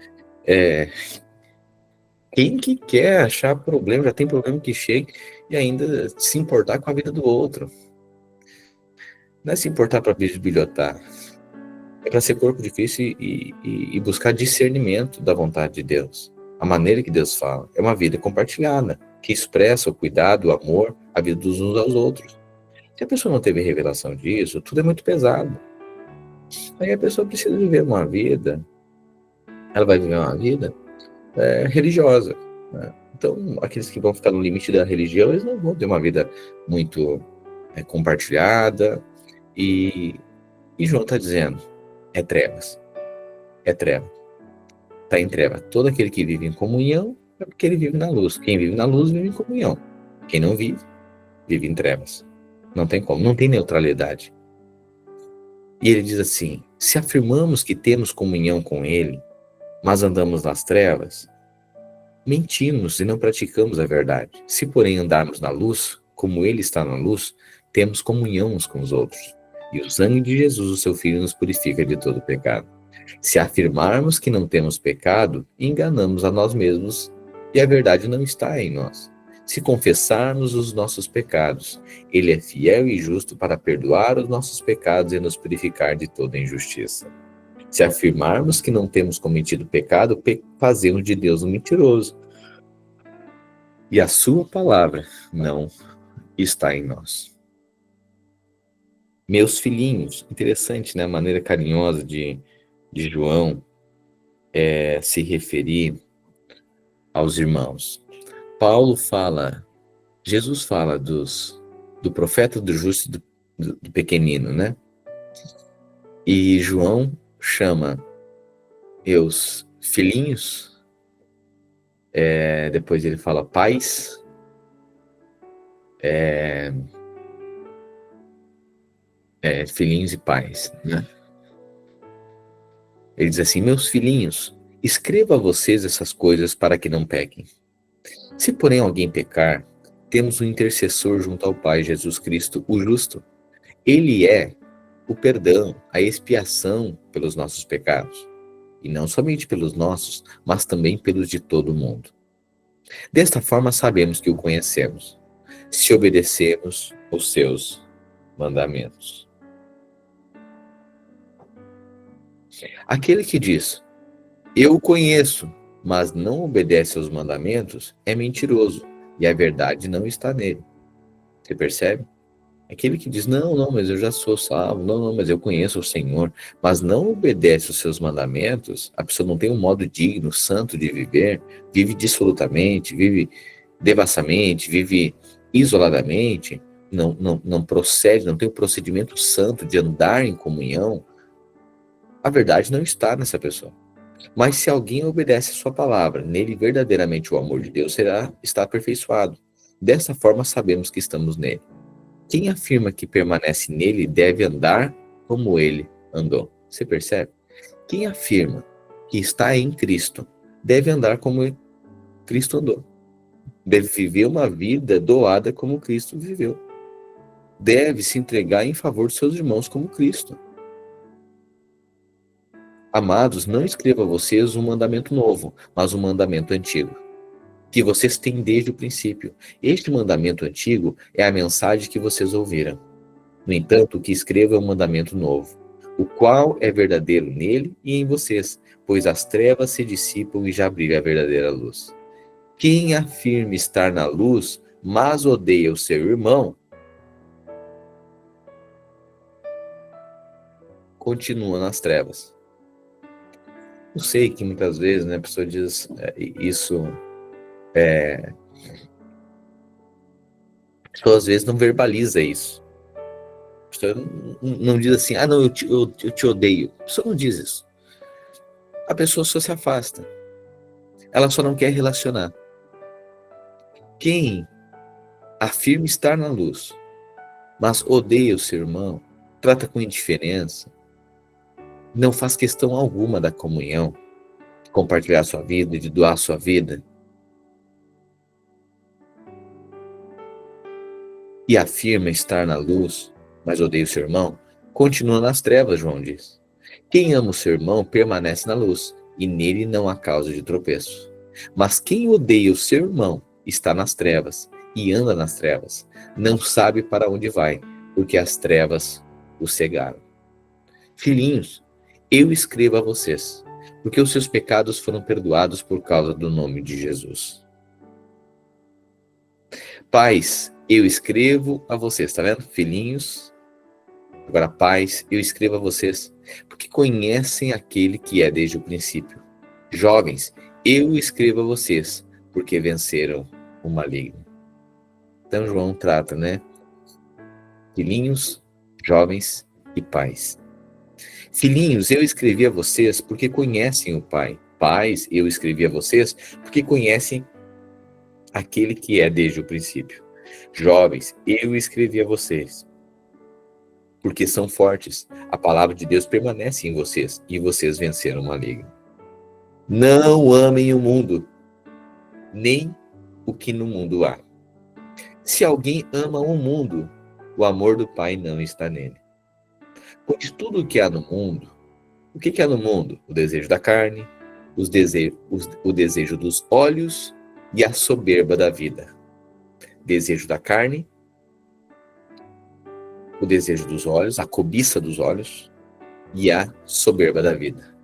Speaker 1: quem que quer achar problema, já tem problema que chega e ainda se importar com a vida do outro? Não é se importar para bisbilhotar, é para ser corpo difícil e buscar discernimento da vontade de Deus. A maneira que Deus fala é uma vida compartilhada, que expressa o cuidado, o amor, a vida dos uns aos outros. Se a pessoa não teve revelação disso, tudo é muito pesado. Aí a pessoa precisa viver uma vida, ela vai viver uma vida religiosa, né? Então, aqueles que vão ficar no limite da religião, eles não vão ter uma vida muito compartilhada. E João está dizendo, é trevas, é treva, está em treva. Todo aquele que vive em comunhão é porque ele vive na luz. Quem vive na luz vive em comunhão. Quem não vive, vive em trevas. Não tem como, não tem neutralidade. E ele diz assim, se afirmamos que temos comunhão com ele, mas andamos nas trevas, mentimos e não praticamos a verdade. Se, porém, andarmos na luz, como ele está na luz, temos comunhão uns com os outros. E o sangue de Jesus, o seu Filho, nos purifica de todo pecado. Se afirmarmos que não temos pecado, enganamos a nós mesmos e a verdade não está em nós. Se confessarmos os nossos pecados, ele é fiel e justo para perdoar os nossos pecados e nos purificar de toda injustiça. Se afirmarmos que não temos cometido pecado, fazemos de Deus um mentiroso. E a sua palavra não está em nós. Meus filhinhos, interessante, né? A maneira carinhosa de João se referir aos irmãos. Paulo fala, Jesus fala do profeta, do justo e do pequenino, né? E João chama meus filhinhos, depois ele fala pais, filhinhos e pais, né? Ele diz assim: meus filhinhos, escrevo a vocês essas coisas para que não pequem. Se porém alguém pecar, temos um intercessor junto ao Pai, Jesus Cristo, o justo. Ele é o perdão, a expiação pelos nossos pecados. E não somente pelos nossos, mas também pelos de todo mundo. Desta forma sabemos que o conhecemos, se obedecemos os seus mandamentos. Aquele que diz, eu o conheço, mas não obedece aos mandamentos, é mentiroso, e a verdade não está nele. Você percebe? Aquele que diz, não, mas eu já sou salvo, não, mas eu conheço o Senhor, mas não obedece os seus mandamentos, a pessoa não tem um modo digno, santo de viver, vive dissolutamente, vive devassamente, vive isoladamente, não procede, não tem o procedimento santo de andar em comunhão, a verdade não está nessa pessoa. Mas se alguém obedece a sua palavra, nele verdadeiramente o amor de Deus está aperfeiçoado. Dessa forma sabemos que estamos nele. Quem afirma que permanece nele deve andar como ele andou. Você percebe? Quem afirma que está em Cristo deve andar como Cristo andou. Deve viver uma vida doada como Cristo viveu. Deve se entregar em favor de seus irmãos como Cristo. Amados, não escrevo a vocês um mandamento novo, mas um mandamento antigo, que vocês têm desde o princípio. Este mandamento antigo é a mensagem que vocês ouviram. No entanto, o que escrevo é um mandamento novo, o qual é verdadeiro nele e em vocês, pois as trevas se dissipam e já brilha a verdadeira luz. Quem afirma estar na luz, mas odeia o seu irmão, continua nas trevas. Eu sei que muitas vezes, né, a pessoa diz isso, a pessoa às vezes não verbaliza isso. A pessoa não diz assim, não, eu te odeio. A pessoa não diz isso. A pessoa só se afasta. Ela só não quer relacionar. Quem afirma estar na luz, mas odeia o seu irmão, trata com indiferença, não faz questão alguma da comunhão, de compartilhar sua vida, de doar sua vida, e afirma estar na luz, mas odeia o seu irmão, continua nas trevas, João diz. Quem ama o seu irmão permanece na luz, e nele não há causa de tropeço. Mas quem odeia o seu irmão está nas trevas, e anda nas trevas, não sabe para onde vai, porque as trevas o cegaram. Filhinhos, eu escrevo a vocês, porque os seus pecados foram perdoados por causa do nome de Jesus. Pais, eu escrevo a vocês, tá vendo? Filhinhos, agora pais, eu escrevo a vocês, porque conhecem aquele que é desde o princípio. Jovens, eu escrevo a vocês, porque venceram o maligno. Então João trata, né? Filhinhos, jovens e pais. Filhinhos, eu escrevi a vocês porque conhecem o Pai. Pais, eu escrevi a vocês porque conhecem aquele que é desde o princípio. Jovens, eu escrevi a vocês porque são fortes. A palavra de Deus permanece em vocês e vocês venceram o maligno. Não amem o mundo, nem o que no mundo há. Se alguém ama o mundo, o amor do Pai não está nele. Pois tudo o que há no mundo, o que há no mundo? O desejo da carne, o desejo dos olhos e a soberba da vida. Desejo da carne, o desejo dos olhos, a cobiça dos olhos e a soberba da vida.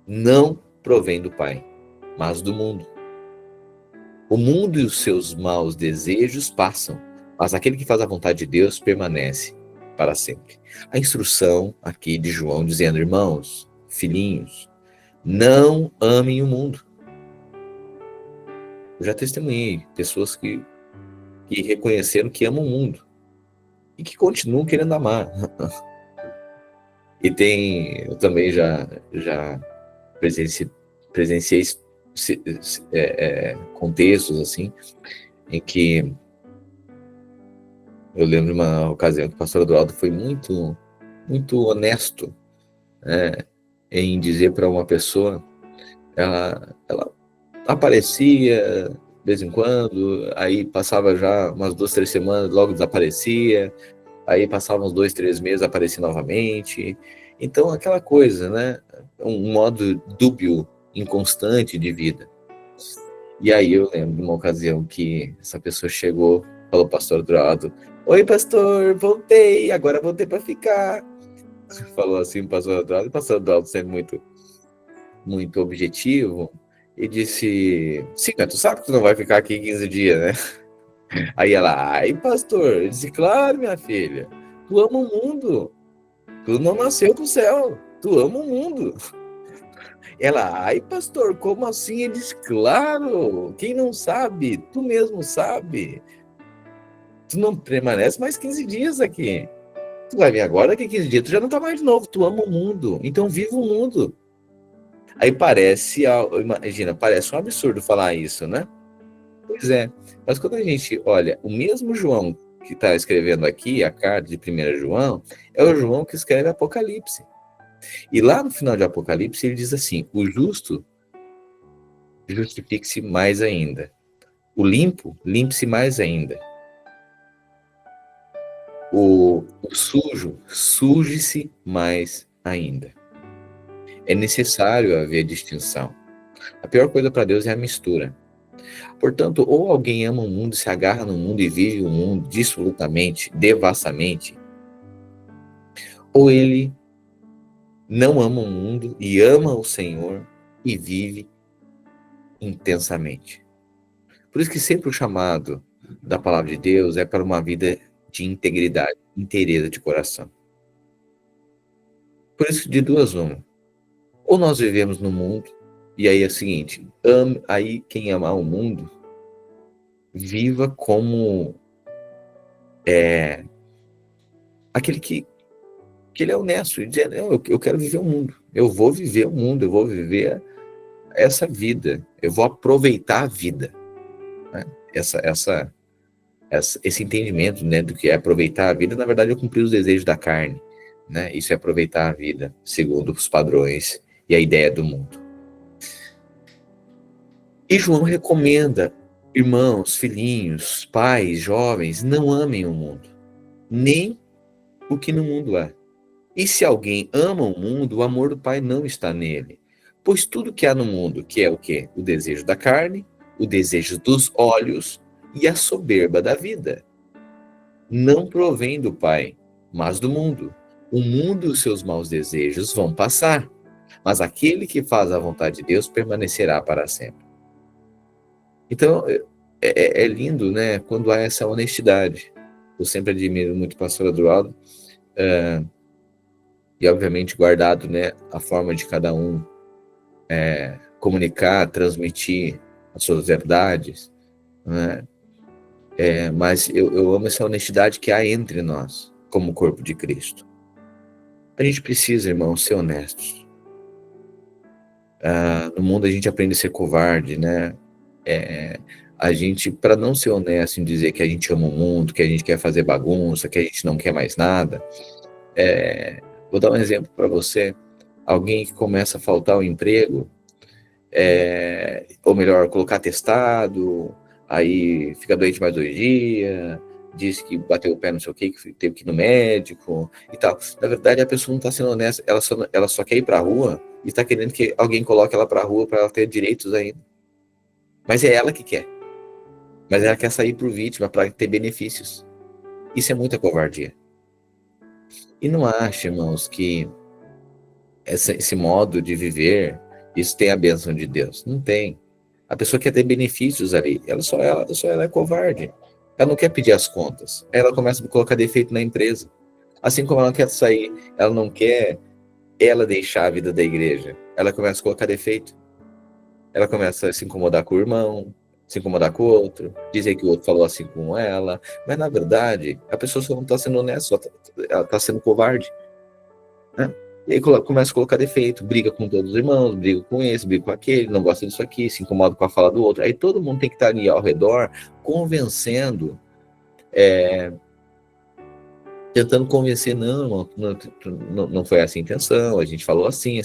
Speaker 1: Não provém do Pai, mas do mundo. O mundo e os seus maus desejos passam, mas aquele que faz a vontade de Deus permanece para sempre. A instrução aqui de João dizendo, irmãos, filhinhos, não amem o mundo. Eu já testemunhei pessoas que reconheceram que amam o mundo e que continuam querendo amar. E eu também já presenciei contextos assim, em que eu lembro de uma ocasião que o pastor Eduardo foi muito muito honesto, né, em dizer para uma pessoa, ela aparecia de vez em quando, aí passava já umas 2, 3 semanas, logo desaparecia, aí passava uns 2, 3 meses, aparecia novamente. Então, aquela coisa, né? Um modo dúbio, inconstante de vida. E aí eu lembro de uma ocasião que essa pessoa chegou, falou pro pastor Eduardo: oi, pastor, voltei, agora voltei para ficar. Falou assim o pastor Eduardo, e o pastor Eduardo sendo muito objetivo, e disse: sim, mas tu sabe que tu não vai ficar aqui 15 dias, né? Aí ela: ai, pastor. Eu disse: claro, minha filha, tu ama o mundo, tu não nasceu pro céu, tu ama o mundo. Ela: ai, pastor, como assim? Ele disse: claro, quem não sabe, tu mesmo sabe. Tu não permanece mais 15 dias aqui. Tu vai vir agora que 15 dias, tu já não tá mais de novo, tu ama o mundo, então viva o mundo. Aí imagina, parece um absurdo falar isso, né? Pois é, mas quando a gente olha, o mesmo João que está escrevendo aqui, a carta de 1 João, é o João que escreve Apocalipse. E lá no final de Apocalipse ele diz assim: o justo justifique-se mais ainda. O limpo, limpe-se mais ainda. O sujo, suje-se mais ainda. É necessário haver distinção. A pior coisa para Deus é a mistura. Portanto, ou alguém ama o mundo, se agarra no mundo e vive o mundo dissolutamente, devassamente, ou ele não ama o mundo e ama o Senhor e vive intensamente. Por isso que sempre o chamado da palavra de Deus é para uma vida de integridade, inteireza de coração. Por isso, de duas uma. Ou nós vivemos no mundo, e aí é o seguinte, aí quem amar o mundo, viva como aquele que ele é honesto, e dizer: não, eu quero viver o mundo, eu vou viver o mundo, eu vou viver essa vida, eu vou aproveitar a vida, né? Esse entendimento, né, do que é aproveitar a vida, na verdade é cumprir os desejos da carne, né? Isso é aproveitar a vida segundo os padrões e a ideia do mundo. E João recomenda: irmãos, filhinhos, pais, jovens, não amem o mundo, nem o que no mundo há. E se alguém ama o mundo, o amor do Pai não está nele. Pois tudo que há no mundo, que é o quê? O desejo da carne, o desejo dos olhos e a soberba da vida, não provém do Pai, mas do mundo. O mundo e os seus maus desejos vão passar, mas aquele que faz a vontade de Deus permanecerá para sempre. Então, é lindo, né, quando há essa honestidade. Eu sempre admiro muito o pastor Eduardo, e obviamente guardado, né, a forma de cada um comunicar, transmitir as suas verdades, né? Mas eu amo essa honestidade que há entre nós, como corpo de Cristo. A gente precisa, irmãos, ser honestos. No mundo a gente aprende a ser covarde, né? A gente, para não ser honesto em dizer que a gente ama o mundo, que a gente quer fazer bagunça, que a gente não quer mais nada, vou dar um exemplo para você. Alguém que começa a faltar o emprego, ou melhor, colocar atestado, aí fica doente mais 2 dias, diz que bateu o pé não sei o que teve que ir no médico e tal. Na verdade, a pessoa não está sendo honesta, ela só quer ir para a rua e está querendo que alguém coloque ela para a rua para ela ter direitos ainda. Mas é ela que quer. Mas ela quer sair por vítima para ter benefícios. Isso é muita covardia. E não acha, irmãos, que esse modo de viver, isso tem a bênção de Deus? Não tem. A pessoa quer ter benefícios ali, ela é covarde. Ela não quer pedir as contas. Ela começa a colocar defeito na empresa. Assim como ela quer sair, ela não quer deixar a vida da igreja. Ela começa a colocar defeito. Ela começa a se incomodar com o irmão, se incomodar com o outro, dizer que o outro falou assim com ela. Mas, na verdade, a pessoa só não está sendo honesta, ela está sendo covarde, né? E aí começa a colocar defeito, briga com todos os irmãos, briga com esse, briga com aquele, não gosta disso aqui, se incomoda com a fala do outro. Aí todo mundo tem que estar ali ao redor, convencendo tentando convencer, não, irmão, não foi essa a intenção, a gente falou assim,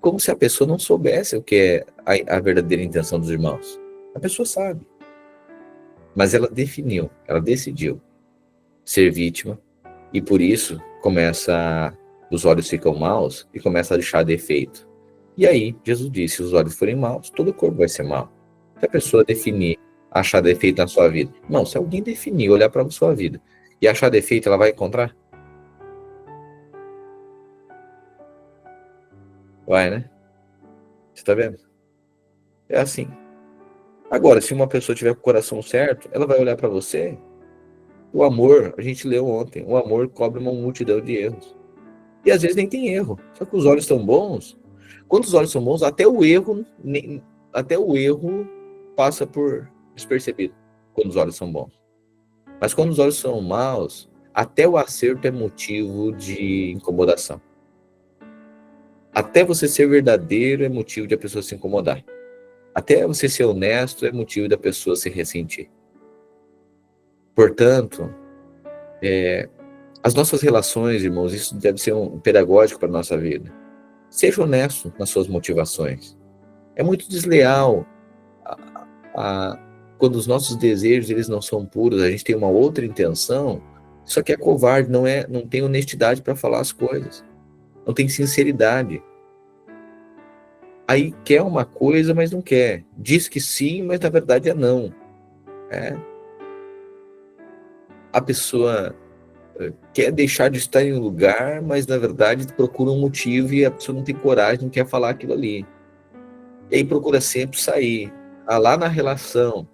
Speaker 1: como se a pessoa não soubesse o que é a verdadeira intenção dos irmãos. A pessoa sabe, mas ela decidiu ser vítima, e por isso os olhos ficam maus e começa a deixar defeito. E aí, Jesus disse, se os olhos forem maus, todo o corpo vai ser mau. Se a pessoa definir, achar defeito na sua vida, não, se alguém definir, olhar para a sua vida e achar defeito, ela vai encontrar? Vai, né? Você tá vendo? É assim. Agora, se uma pessoa tiver com o coração certo, ela vai olhar para você. O amor, a gente leu ontem, o amor cobre uma multidão de erros. E às vezes nem tem erro. Só que os olhos estão bons. Quando os olhos são bons, até o erro passa por despercebido. Quando os olhos são bons. Mas quando os olhos são maus, até o acerto é motivo de incomodação. Até você ser verdadeiro é motivo de a pessoa se incomodar. Até você ser honesto é motivo da pessoa se ressentir. Portanto, as nossas relações, irmãos, isso deve ser um pedagógico para a nossa vida. Seja honesto nas suas motivações. É muito desleal quando os nossos desejos eles não são puros, a gente tem uma outra intenção, só que é covarde, não tem honestidade para falar as coisas. Não tem sinceridade. Aí quer uma coisa, mas não quer. Diz que sim, mas na verdade é não. A pessoa quer deixar de estar em um lugar, mas na verdade procura um motivo e a pessoa não tem coragem, não quer falar aquilo ali. E aí procura sempre sair. Lá na relação,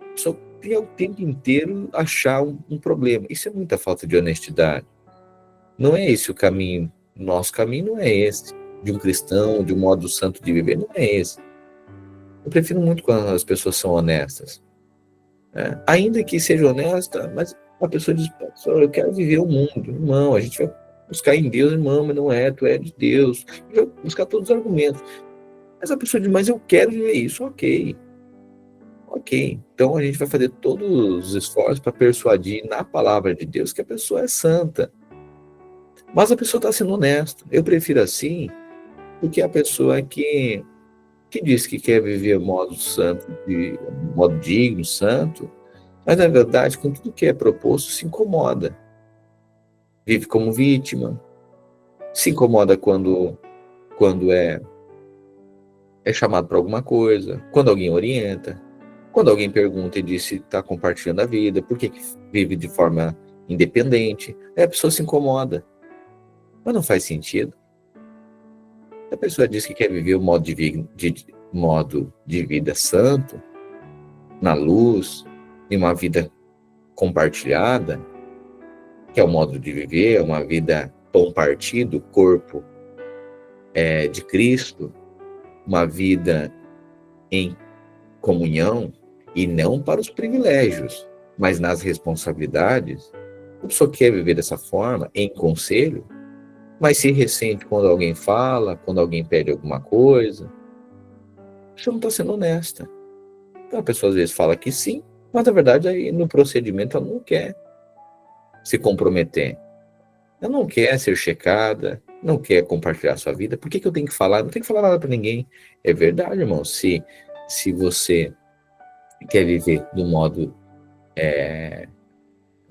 Speaker 1: a pessoa quer o tempo inteiro achar um problema. Isso é muita falta de honestidade. Não é esse o caminho. Nosso caminho não é esse. De um cristão, de um modo santo de viver, não é esse. Eu prefiro muito quando as pessoas são honestas. Ainda que seja honesta, mas a pessoa diz, eu quero viver o mundo. Irmão, a gente vai buscar em Deus, irmão, mas não é, tu é de Deus. Vai buscar todos os argumentos. Mas a pessoa diz, mas eu quero viver isso, ok. Então a gente vai fazer todos os esforços para persuadir na palavra de Deus que a pessoa é santa. Mas a pessoa está sendo honesta. Eu prefiro assim do que a pessoa que diz que quer viver modo santo, de modo digno, santo, mas na verdade, com tudo que é proposto, se incomoda. Vive como vítima, se incomoda quando é chamado para alguma coisa, quando alguém orienta, quando alguém pergunta e diz se está compartilhando a vida, por que vive de forma independente, aí a pessoa se incomoda. Mas não faz sentido. A pessoa diz que quer viver o modo de vida santo, na luz, em uma vida compartilhada, que é o modo de viver, é uma vida pão partido, corpo de Cristo, uma vida em comunhão, e não para os privilégios, mas nas responsabilidades. A pessoa quer viver dessa forma, em conselho, mas se ressente quando alguém fala, quando alguém pede alguma coisa. Você não está sendo honesta. Então a pessoa às vezes fala que sim, mas na verdade aí no procedimento ela não quer se comprometer. Ela não quer ser checada, não quer compartilhar sua vida. Por que eu tenho que falar? Não tenho que falar nada para ninguém. É verdade, irmão. Se você quer viver do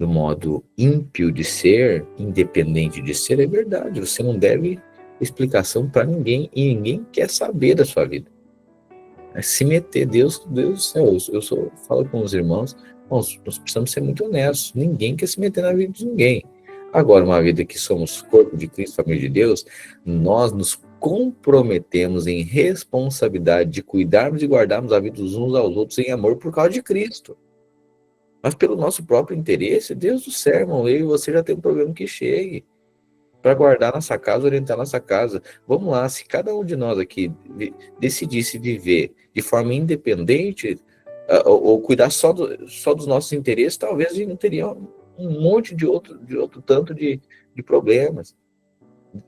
Speaker 1: modo ímpio de ser, independente de ser, é verdade. Você não deve explicação para ninguém e ninguém quer saber da sua vida. Se meter, Deus do céu, eu falo com os irmãos, nós precisamos ser muito honestos. Ninguém quer se meter na vida de ninguém. Agora, uma vida que somos corpo de Cristo, família de Deus, nós nos comprometemos em responsabilidade de cuidarmos e guardarmos a vida dos uns aos outros em amor por causa de Cristo. Mas pelo nosso próprio interesse, Deus do céu, irmão, eu e você já tem um problema que chegue para guardar nossa casa, orientar nossa casa. Vamos lá, se cada um de nós aqui decidisse viver de forma independente, ou cuidar só dos nossos interesses, talvez a gente não teria um monte de outro tanto de problemas,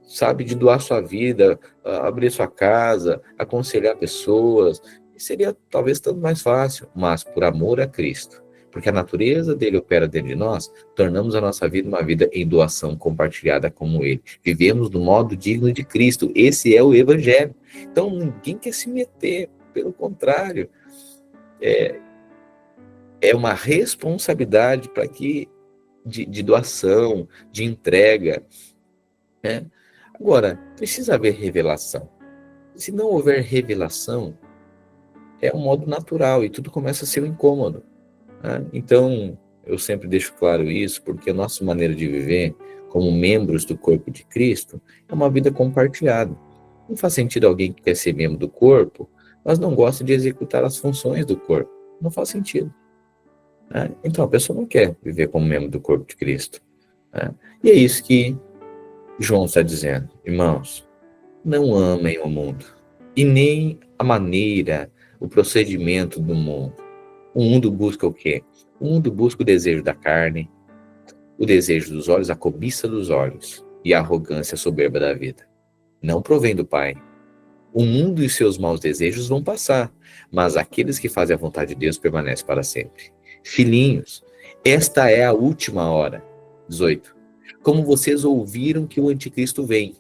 Speaker 1: sabe, de doar sua vida, abrir sua casa, aconselhar pessoas, seria talvez tanto mais fácil, mas por amor a Cristo, Porque a natureza dele opera dentro de nós, tornamos a nossa vida uma vida em doação compartilhada como ele. Vivemos do modo digno de Cristo. Esse é o Evangelho. Então, ninguém quer se meter. Pelo contrário, é uma responsabilidade para que de doação, de entrega. Né? Agora, precisa haver revelação. Se não houver revelação, é um modo natural e tudo começa a ser um incômodo. Né? Então, eu sempre deixo claro isso, porque a nossa maneira de viver como membros do corpo de Cristo é uma vida compartilhada. Não faz sentido alguém que quer ser membro do corpo, mas não gosta de executar as funções do corpo. Não faz sentido. Né? Então, a pessoa não quer viver como membro do corpo de Cristo. Né? E é isso que João está dizendo. Irmãos, não amem o mundo, e nem a maneira, o procedimento do mundo. O mundo busca o quê? O mundo busca o desejo da carne, o desejo dos olhos, a cobiça dos olhos e a arrogância soberba da vida. Não provém do Pai. O mundo e seus maus desejos vão passar, mas aqueles que fazem a vontade de Deus permanecem para sempre. Filhinhos, esta é a última hora. 18. Como vocês ouviram que o anticristo vem,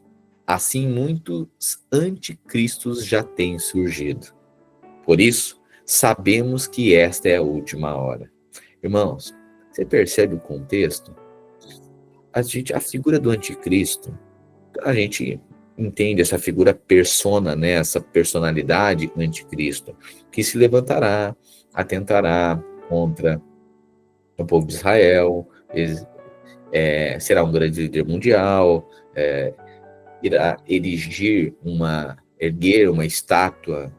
Speaker 1: assim muitos anticristos já têm surgido. Por isso, sabemos que esta é a última hora. Irmãos, você percebe o contexto? A figura do anticristo, a gente entende essa figura persona, né? Essa personalidade anticristo, que se levantará, atentará contra o povo de Israel, será um grande líder mundial, irá erguer uma estátua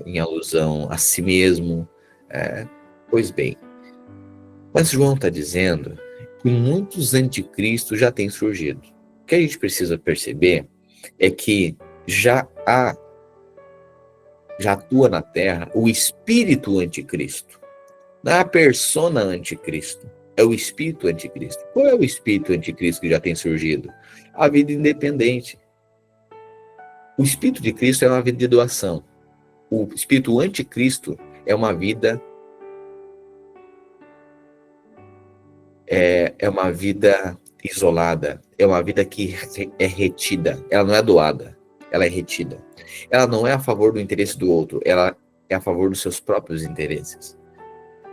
Speaker 1: em alusão a si mesmo. Pois bem, mas João está dizendo que muitos anticristos já têm surgido. O que a gente precisa perceber é que já atua na Terra o espírito anticristo. Não é a persona anticristo, é o espírito anticristo. Qual é o espírito anticristo que já tem surgido? A vida independente. O espírito de Cristo é uma vida de doação. O espírito anticristo é uma vida isolada, é uma vida que é retida. Ela não é doada, ela é retida. Ela não é a favor do interesse do outro, ela é a favor dos seus próprios interesses.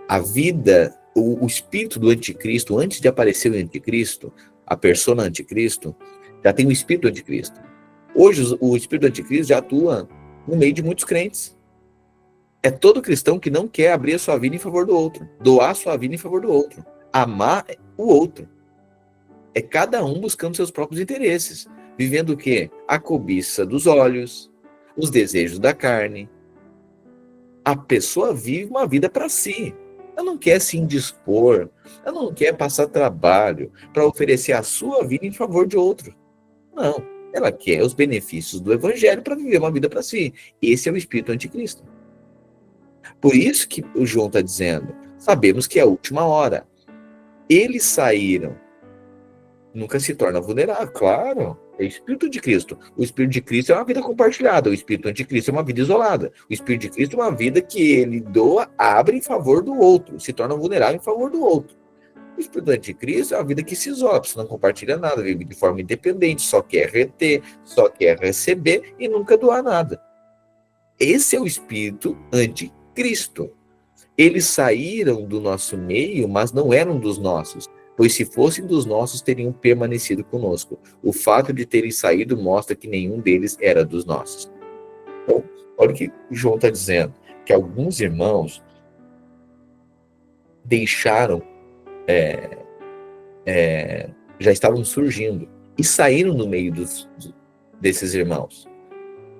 Speaker 1: A vida, o espírito do anticristo, antes de aparecer o anticristo, a persona anticristo, já tem o espírito anticristo. Hoje o espírito anticristo já atua no meio de muitos crentes. É todo cristão que não quer abrir a sua vida em favor do outro, doar a sua vida em favor do outro, amar o outro. É cada um buscando seus próprios interesses, vivendo o quê? A cobiça dos olhos, os desejos da carne. A pessoa vive uma vida para si. Ela não quer se indispor, ela não quer passar trabalho para oferecer a sua vida em favor de outro. Não, ela quer os benefícios do evangelho para viver uma vida para si. Esse é o espírito anticristo. Por isso que o João está dizendo, sabemos que é a última hora. Eles saíram, nunca se torna vulnerável, claro, é o espírito de Cristo. O espírito de Cristo é uma vida compartilhada, o espírito anticristo é uma vida isolada. O espírito de Cristo é uma vida que ele doa, abre em favor do outro, se torna vulnerável em favor do outro. O espírito anticristo é uma vida que se isola, você não compartilha nada, vive de forma independente, só quer reter, só quer receber e nunca doar nada. Esse é o espírito anticristo. Eles saíram do nosso meio, mas não eram dos nossos, pois se fossem dos nossos, teriam permanecido conosco. O fato de terem saído mostra que nenhum deles era dos nossos. Então, olha o que João está dizendo, que alguns irmãos deixaram, já estavam surgindo, e saíram no meio desses irmãos.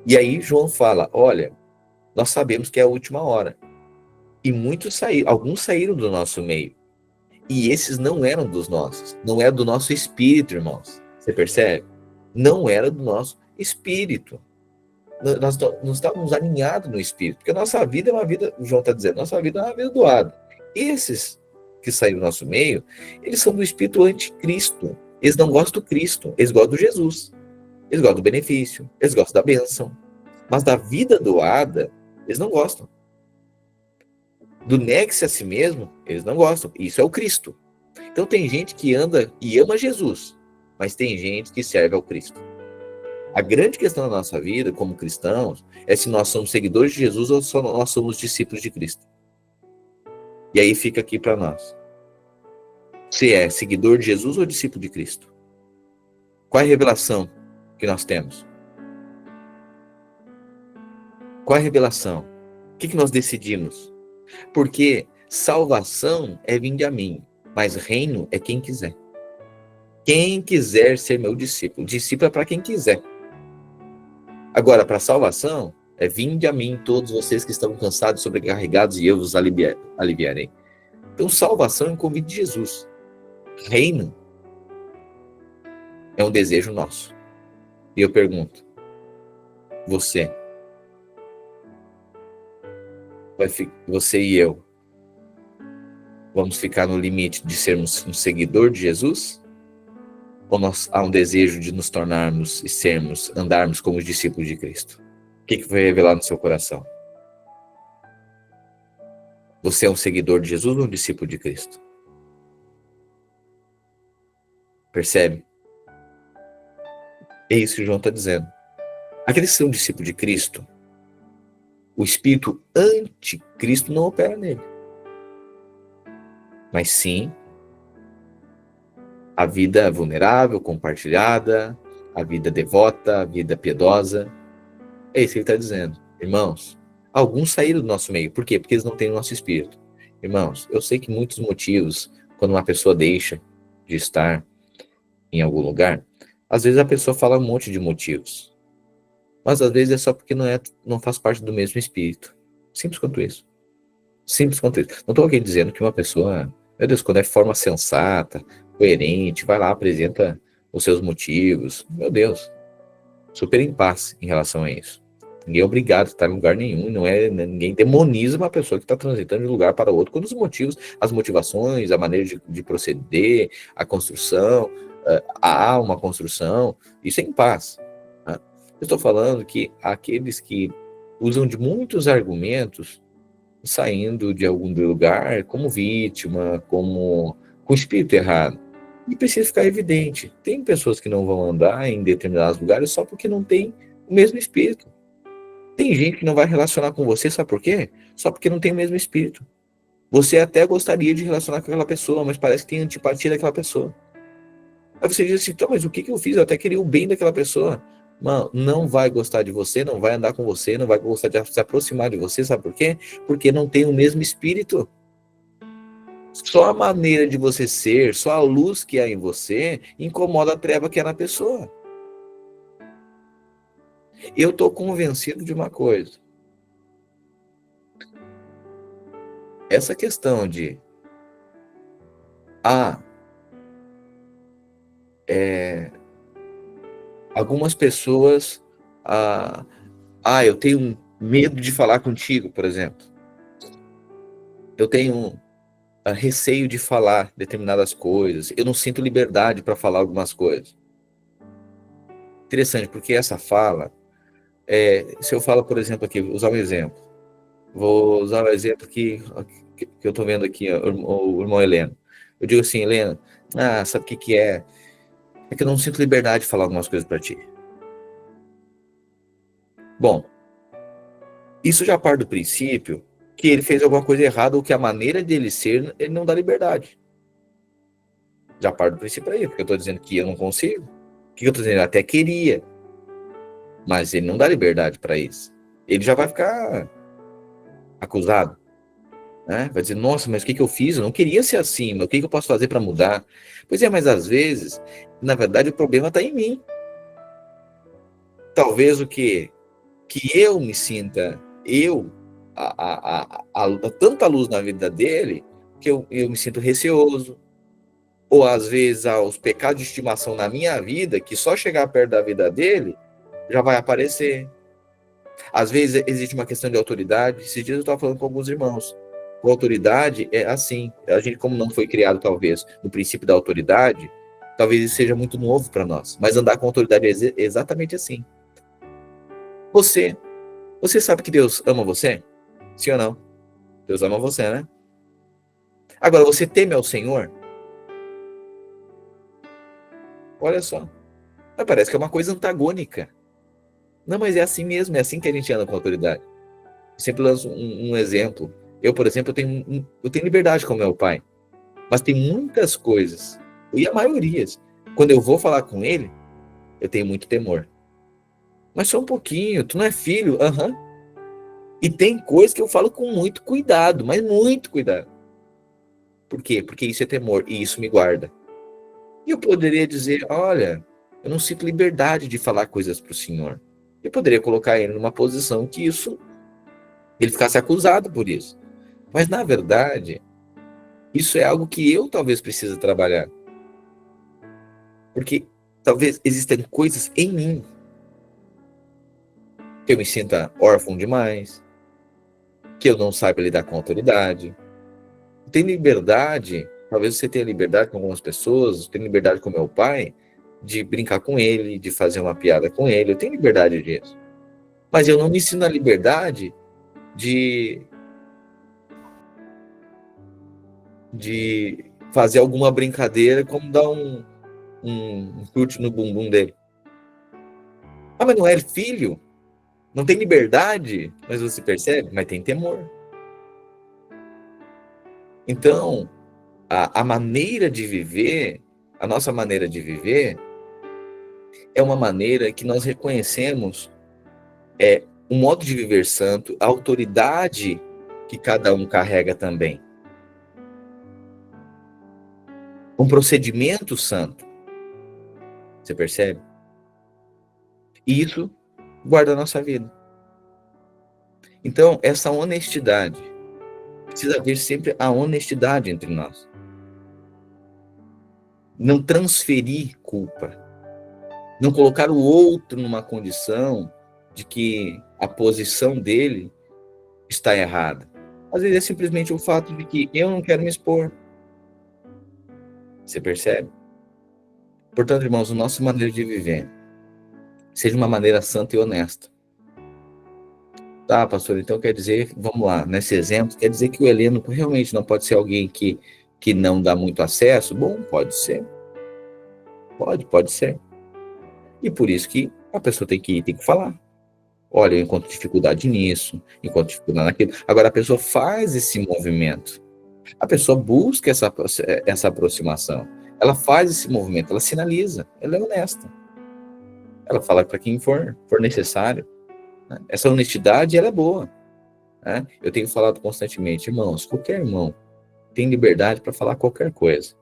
Speaker 1: E aí João fala, olha, nós sabemos que é a última hora. E muitos saíram, alguns saíram do nosso meio. E esses não eram dos nossos. Não era do nosso espírito, irmãos. Você percebe? Não era do nosso espírito. Nós não estávamos alinhados no espírito. Porque a nossa vida é uma vida, o João está dizendo, nossa vida é uma vida doada. Esses que saíram do nosso meio, eles são do espírito anticristo. Eles não gostam do Cristo. Eles gostam do Jesus. Eles gostam do benefício. Eles gostam da bênção. Mas da vida doada, eles não gostam. Do negue-se a si mesmo, eles não gostam. Isso é o Cristo. Então tem gente que anda e ama Jesus, mas tem gente que serve ao Cristo. A grande questão da nossa vida, como cristãos, é se nós somos seguidores de Jesus ou só nós somos discípulos de Cristo. E aí fica aqui para nós. Você é seguidor de Jesus ou discípulo de Cristo? Qual é a revelação que nós temos? Qual é a revelação? O que nós decidimos? Porque salvação é vinde a mim, mas reino é quem quiser. Quem quiser ser meu discípulo. Discípulo é para quem quiser. Agora, para salvação, é vinde a mim todos vocês que estão cansados, sobrecarregados, e eu vos aliviarei. Então, salvação é um convite de Jesus. Reino é um desejo nosso. E eu pergunto, você e eu, vamos ficar no limite de sermos um seguidor de Jesus? Ou há um desejo de nos tornarmos e andarmos como os discípulos de Cristo? O que vai revelar no seu coração? Você é um seguidor de Jesus ou um discípulo de Cristo? Percebe? É isso que João está dizendo. Aqueles que são discípulos de Cristo, o espírito anticristo não opera nele. Mas sim, a vida vulnerável, compartilhada, a vida devota, a vida piedosa. É isso que ele está dizendo. Irmãos, alguns saíram do nosso meio. Por quê? Porque eles não têm o nosso espírito. Irmãos, eu sei que muitos motivos, quando uma pessoa deixa de estar em algum lugar, às vezes a pessoa fala um monte de motivos. Mas às vezes é só porque não faz parte do mesmo espírito. Simples quanto isso. Simples quanto isso. Não estou aqui dizendo que uma pessoa, meu Deus, quando é de forma sensata, coerente, vai lá, apresenta os seus motivos. Meu Deus, super em paz em relação a isso. Ninguém é obrigado a estar em lugar nenhum, ninguém demoniza uma pessoa que está transitando de um lugar para outro, quando os motivos, as motivações, a maneira de proceder, a construção, há uma construção, isso é em paz. Né? Eu estou falando que aqueles que usam de muitos argumentos, saindo de algum lugar como vítima, com espírito errado. E precisa ficar evidente. Tem pessoas que não vão andar em determinados lugares só porque não tem o mesmo espírito. Tem gente que não vai relacionar com você, sabe por quê? Só porque não tem o mesmo espírito. Você até gostaria de relacionar com aquela pessoa, mas parece que tem antipatia daquela pessoa. Aí você diz assim, então, mas o que eu fiz? Eu até queria o bem daquela pessoa. Mano, não vai gostar de você, não vai andar com você, não vai gostar de se aproximar de você, sabe por quê? Porque não tem o mesmo espírito. Só a maneira de você ser, só a luz que há em você, incomoda a treva que há na pessoa. Eu estou convencido de uma coisa. Essa questão de algumas pessoas, eu tenho medo de falar contigo, por exemplo. Eu tenho receio de falar determinadas coisas. Eu não sinto liberdade para falar algumas coisas. Interessante, porque essa fala, se eu falo, por exemplo, aqui, vou usar um exemplo. Vou usar o exemplo que eu estou vendo aqui, o irmão Heleno. Eu digo assim, Helena, sabe o que é? É que eu não sinto liberdade de falar algumas coisas para ti. Bom, isso já parte do princípio que ele fez alguma coisa errada ou que a maneira dele ser, ele não dá liberdade. Já parte do princípio aí, porque eu estou dizendo que eu não consigo. O que eu estou dizendo? Eu até queria, mas ele não dá liberdade para isso. Ele já vai ficar acusado. Né? Vai dizer, nossa, mas o que eu fiz? Eu não queria ser assim, mas o que eu posso fazer para mudar? Pois é, mas às vezes, na verdade, o problema está em mim. Talvez o que eu me sinta, tanta luz na vida dele, que eu me sinto receoso, ou às vezes os pecados de estimação na minha vida, que só chegar perto da vida dele, já vai aparecer. Às vezes existe uma questão de autoridade. Esses dias eu estava falando com alguns irmãos. Com autoridade é assim. A gente, como não foi criado, talvez, no princípio da autoridade, talvez isso seja muito novo para nós. Mas andar com autoridade é exatamente assim. Você sabe que Deus ama você? Sim ou não? Deus ama você, né? Agora, você teme ao Senhor? Olha só. Mas parece que é uma coisa antagônica. Não, mas é assim mesmo, é assim que a gente anda com a autoridade. Eu sempre lanço um exemplo. Eu, por exemplo, eu tenho liberdade com meu pai. Mas tem muitas coisas, e a maioria, quando eu vou falar com ele, eu tenho muito temor. Mas só um pouquinho, tu não é filho? Aham. E tem coisas que eu falo com muito cuidado, mas muito cuidado. Por quê? Porque isso é temor, e isso me guarda. E eu poderia dizer, olha, eu não sinto liberdade de falar coisas para o Senhor. Eu poderia colocar ele numa posição que ele ficasse acusado por isso. Mas, na verdade, isso é algo que eu talvez precise trabalhar. Porque talvez existam coisas em mim que eu me sinta órfão demais, que eu não saiba lidar com a autoridade. Tem liberdade, talvez você tenha liberdade com algumas pessoas, tem liberdade com meu pai, de brincar com ele, de fazer uma piada com ele, eu tenho liberdade disso. Mas eu não me sinto a liberdade de fazer alguma brincadeira, como dar um chute no bumbum dele. Ah, mas não é filho? Não tem liberdade? Mas você percebe? Mas tem temor. Então, a maneira de viver, a nossa maneira de viver, é uma maneira que nós reconhecemos um modo de viver santo, a autoridade que cada um carrega também. Um procedimento santo. Você percebe? E isso guarda a nossa vida. Então, essa honestidade, precisa haver sempre a honestidade entre nós. Não transferir culpa. Não colocar o outro numa condição de que a posição dele está errada. Às vezes é simplesmente o fato de que eu não quero me expor. Você percebe? Portanto, irmãos, a nossa maneira de viver seja uma maneira santa e honesta. Tá, pastor, então quer dizer, vamos lá, nesse exemplo, quer dizer que o Heleno realmente não pode ser alguém que não dá muito acesso? Bom, pode ser. Pode ser. E por isso que a pessoa tem que falar. Olha, eu encontro dificuldade nisso, encontro dificuldade naquilo. Agora, a pessoa faz esse movimento. A pessoa busca essa aproximação. Ela faz esse movimento, ela sinaliza, ela é honesta. Ela fala para quem for necessário. Né? Essa honestidade, ela é boa. Né? Eu tenho falado constantemente, irmãos, qualquer irmão tem liberdade para falar qualquer coisa.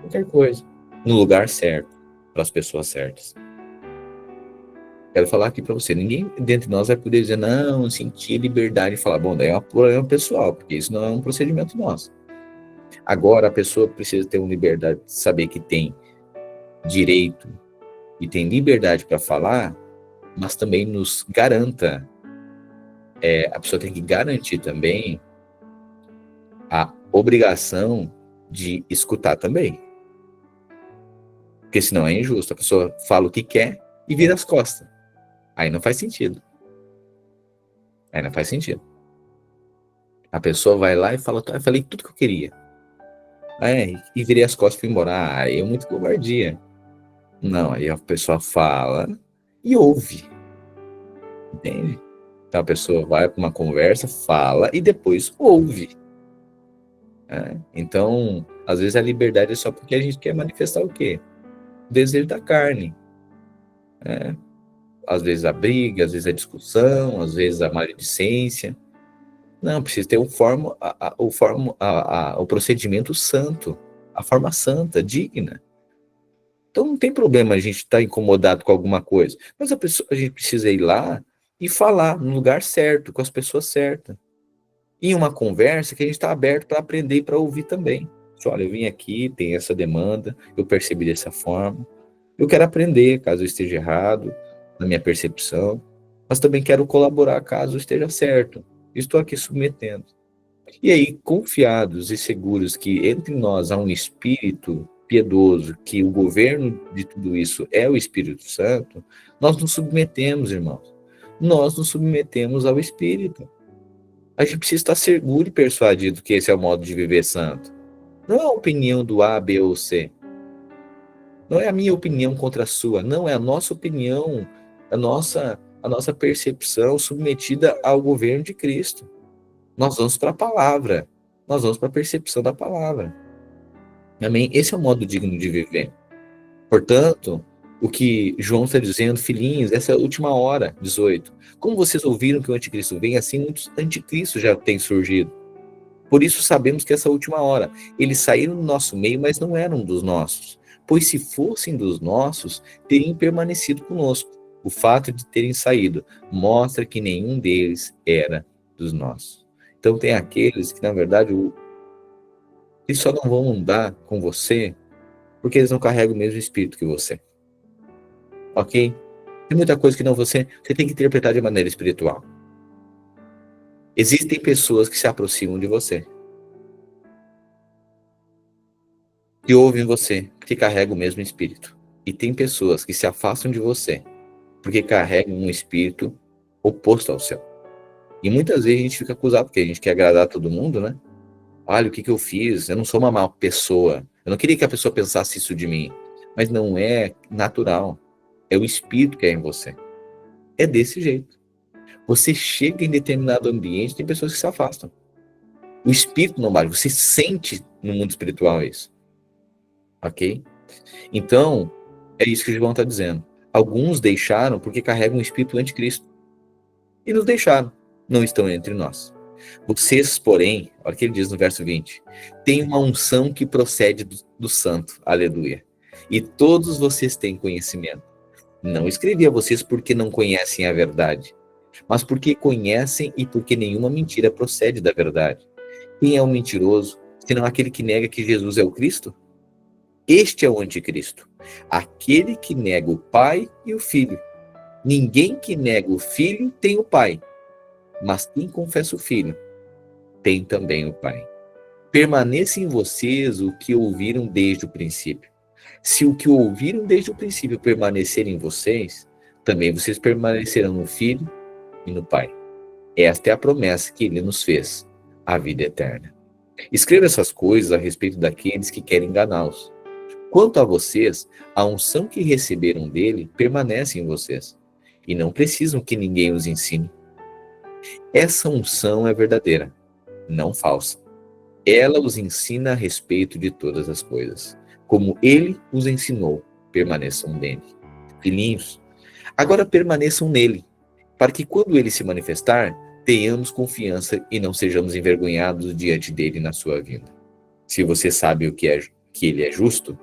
Speaker 1: Qualquer coisa. No lugar certo, para as pessoas certas. Quero falar aqui para você, ninguém dentre nós vai poder dizer, não, eu senti liberdade de falar. Bom, daí é um problema pessoal, porque isso não é um procedimento nosso. Agora, a pessoa precisa ter uma liberdade de saber que tem direito e tem liberdade para falar, mas também nos garanta, a pessoa tem que garantir também a obrigação de escutar também. Porque senão é injusto, a pessoa fala o que quer e vira as costas. Aí não faz sentido. A pessoa vai lá e fala, eu falei tudo que eu queria. E virei as costas e fui embora. Aí é muito covardia. Não, aí a pessoa fala e ouve. Entende? Então a pessoa vai para uma conversa, fala e depois ouve. Então, às vezes a liberdade é só porque a gente quer manifestar o quê? O desejo da carne. Às vezes a briga, às vezes a discussão, às vezes a maledicência. Não, precisa ter o procedimento santo, a forma santa, digna. Então não tem problema a gente estar incomodado com alguma coisa, mas a gente precisa ir lá e falar no lugar certo, com as pessoas certas. Em uma conversa que a gente está aberto para aprender e para ouvir também. Olha, eu vim aqui, tem essa demanda, eu percebi dessa forma, eu quero aprender caso eu esteja errado na minha percepção, mas também quero colaborar caso eu esteja certo. Estou aqui submetendo. E aí, confiados e seguros que entre nós há um espírito piedoso, que o governo de tudo isso é o Espírito Santo, nós nos submetemos, irmãos. Nós nos submetemos ao Espírito. A gente precisa estar seguro e persuadido que esse é o modo de viver santo. Não é a opinião do A, B ou C. Não é a minha opinião contra a sua. Não, é a nossa opinião, a nossa percepção submetida ao governo de Cristo. Nós vamos para a palavra. Nós vamos para a percepção da palavra. Amém? Esse é o modo digno de viver. Portanto, o que João está dizendo, filhinhos, essa é a última hora, 18. Como vocês ouviram que o anticristo vem, assim muitos anticristos já têm surgido. Por isso sabemos que essa última hora, eles saíram do nosso meio, mas não eram dos nossos. Pois se fossem dos nossos, teriam permanecido conosco. O fato de terem saído mostra que nenhum deles era dos nossos. Então tem aqueles que, na verdade, eles só não vão andar com você porque eles não carregam o mesmo espírito que você. Ok? Tem muita coisa que você tem que interpretar de maneira espiritual. Existem pessoas que se aproximam de você, que ouvem você, que carregam o mesmo espírito. E tem pessoas que se afastam de você, porque carregam um espírito oposto ao seu. E muitas vezes a gente fica acusado, porque a gente quer agradar todo mundo, né? Olha, o que eu fiz? Eu não sou uma má pessoa. Eu não queria que a pessoa pensasse isso de mim. Mas não é natural. É o espírito que é em você. É desse jeito. Você chega em determinado ambiente, tem pessoas que se afastam. O espírito não bate. Você sente no mundo espiritual isso. Ok? Então, é isso que João está dizendo. Alguns deixaram porque carregam um espírito anticristo. E nos deixaram. Não estão entre nós. Vocês, porém, olha o que ele diz no verso 20, têm uma unção que procede do santo. Aleluia. E todos vocês têm conhecimento. Não escrevi a vocês porque não conhecem a verdade, mas porque conhecem e porque nenhuma mentira procede da verdade. Quem é o mentiroso, senão aquele que nega que Jesus é o Cristo? Este é o anticristo, aquele que nega o Pai e o Filho. Ninguém que nega o Filho tem o Pai, mas quem confessa o Filho tem também o Pai. Permaneça em vocês o que ouviram desde o princípio. Se o que ouviram desde o princípio permanecer em vocês, também vocês permanecerão no Filho e no Pai. Esta é a promessa que ele nos fez, a vida eterna. Escreva essas coisas a respeito daqueles que querem enganá-los. Quanto a vocês, a unção que receberam dele permanece em vocês, e não precisam que ninguém os ensine. Essa unção é verdadeira, não falsa. Ela os ensina a respeito de todas as coisas. Como ele os ensinou, permaneçam nele. Filhinhos, agora permaneçam nele, para que quando ele se manifestar, tenhamos confiança e não sejamos envergonhados diante dele na sua vinda. Se você sabe que ele é justo,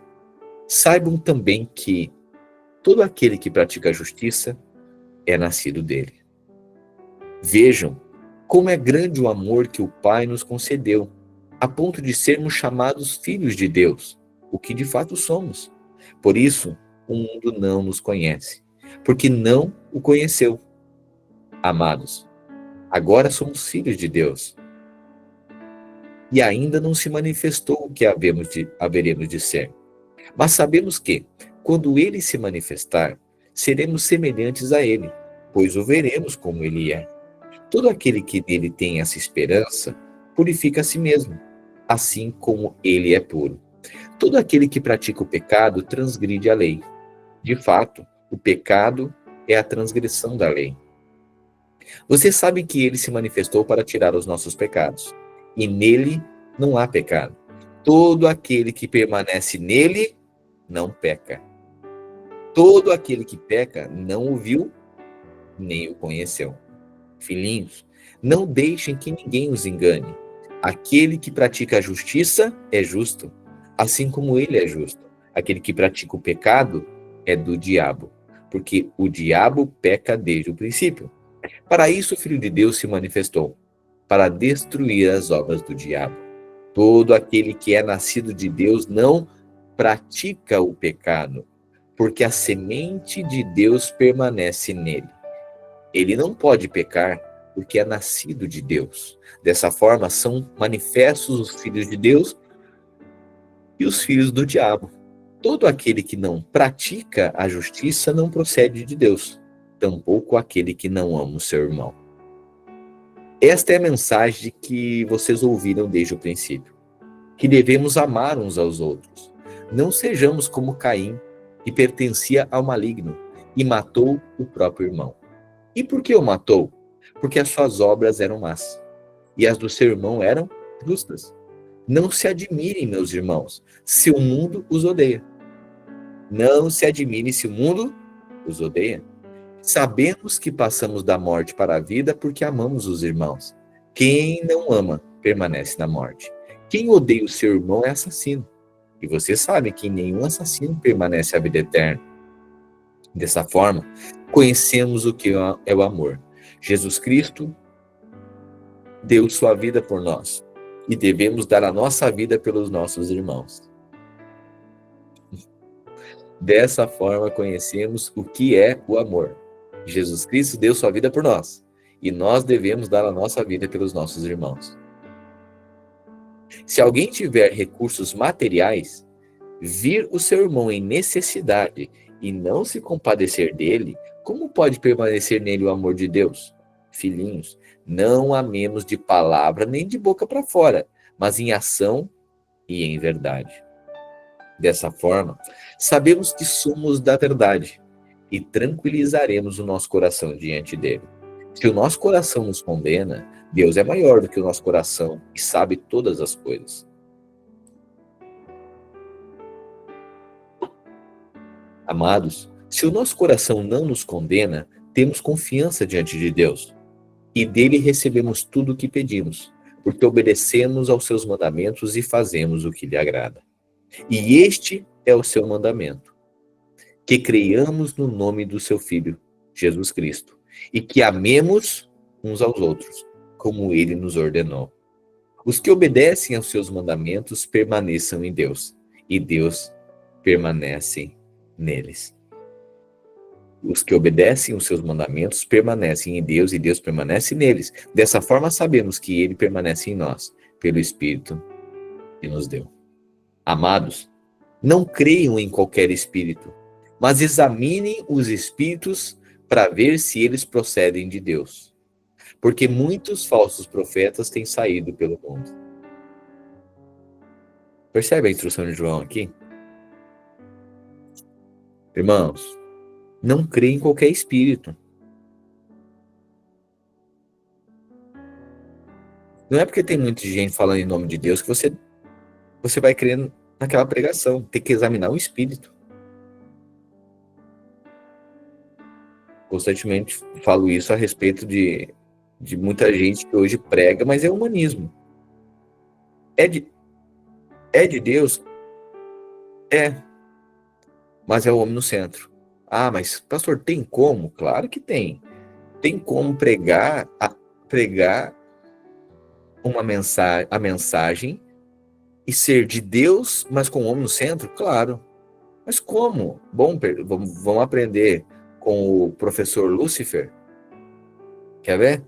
Speaker 1: saibam também que todo aquele que pratica a justiça é nascido dele. Vejam como é grande o amor que o Pai nos concedeu, a ponto de sermos chamados filhos de Deus, o que de fato somos. Por isso, o mundo não nos conhece, porque não o conheceu. Amados, agora somos filhos de Deus. E ainda não se manifestou o que haveremos de ser. Mas sabemos que, quando ele se manifestar, seremos semelhantes a ele, pois o veremos como ele é. Todo aquele que nele tem essa esperança, purifica a si mesmo, assim como ele é puro. Todo aquele que pratica o pecado transgride a lei. De fato, o pecado é a transgressão da lei. Vocês sabem que ele se manifestou para tirar os nossos pecados, e nele não há pecado. Todo aquele que permanece nele não peca. Todo aquele que peca não o viu, nem o conheceu. Filhinhos, não deixem que ninguém os engane. Aquele que pratica a justiça é justo, assim como ele é justo. Aquele que pratica o pecado é do diabo, porque o diabo peca desde o princípio. Para isso o Filho de Deus se manifestou, para destruir as obras do diabo. Todo aquele que é nascido de Deus não pratica o pecado, porque a semente de Deus permanece nele. Ele não pode pecar, porque é nascido de Deus. Dessa forma, são manifestos os filhos de Deus e os filhos do diabo. Todo aquele que não pratica a justiça não procede de Deus, tampouco aquele que não ama o seu irmão. Esta é a mensagem que vocês ouviram desde o princípio, que devemos amar uns aos outros. Não sejamos como Caim, que pertencia ao maligno e matou o próprio irmão. E por que o matou? Porque as suas obras eram más e as do seu irmão eram justas. Não se admirem, meus irmãos, se o mundo os odeia. Não se admirem se o mundo os odeia. Sabemos que passamos da morte para a vida porque amamos os irmãos. Quem não ama permanece na morte. Quem odeia o seu irmão é assassino. E vocês sabem que nenhum assassino permanece à vida eterna. Dessa forma, conhecemos o que é o amor. Jesus Cristo deu sua vida por nós e devemos dar a nossa vida pelos nossos irmãos. Dessa forma, conhecemos o que é o amor. Jesus Cristo deu sua vida por nós e nós devemos dar a nossa vida pelos nossos irmãos. Se alguém tiver recursos materiais, vir o seu irmão em necessidade e não se compadecer dele, como pode permanecer nele o amor de Deus? Filhinhos, não amemos de palavra nem de boca para fora, mas em ação e em verdade. Dessa forma, sabemos que somos da verdade e tranquilizaremos o nosso coração diante dele. Se o nosso coração nos condena, Deus é maior do que o nosso coração e sabe todas as coisas. Amados, se o nosso coração não nos condena, temos confiança diante de Deus e dele recebemos tudo o que pedimos, porque obedecemos aos seus mandamentos e fazemos o que lhe agrada. E este é o seu mandamento, que creiamos no nome do seu Filho, Jesus Cristo, e que amemos uns aos outros, como ele nos ordenou. Os que obedecem aos seus mandamentos permaneçam em Deus, e Deus permanece neles. Os que obedecem os seus mandamentos permanecem em Deus e Deus permanece neles. Dessa forma sabemos que ele permanece em nós, pelo Espírito que nos deu. Amados, não creiam em qualquer espírito, mas examinem os espíritos para ver se eles procedem de Deus. Porque muitos falsos profetas têm saído pelo mundo. Percebe a instrução de João aqui? Irmãos, não creia em qualquer espírito. Não é porque tem muita gente falando em nome de Deus que você vai crer naquela pregação. Tem que examinar o espírito. Constantemente falo isso a respeito de muita gente que hoje prega, mas é humanismo. É de Deus? É. Mas é o homem no centro. Ah, mas pastor, tem como? Claro que tem. Tem como pregar a mensagem e ser de Deus, mas com o homem no centro? Claro. Mas como? Bom, vamos aprender com o professor Lúcifer. Quer ver?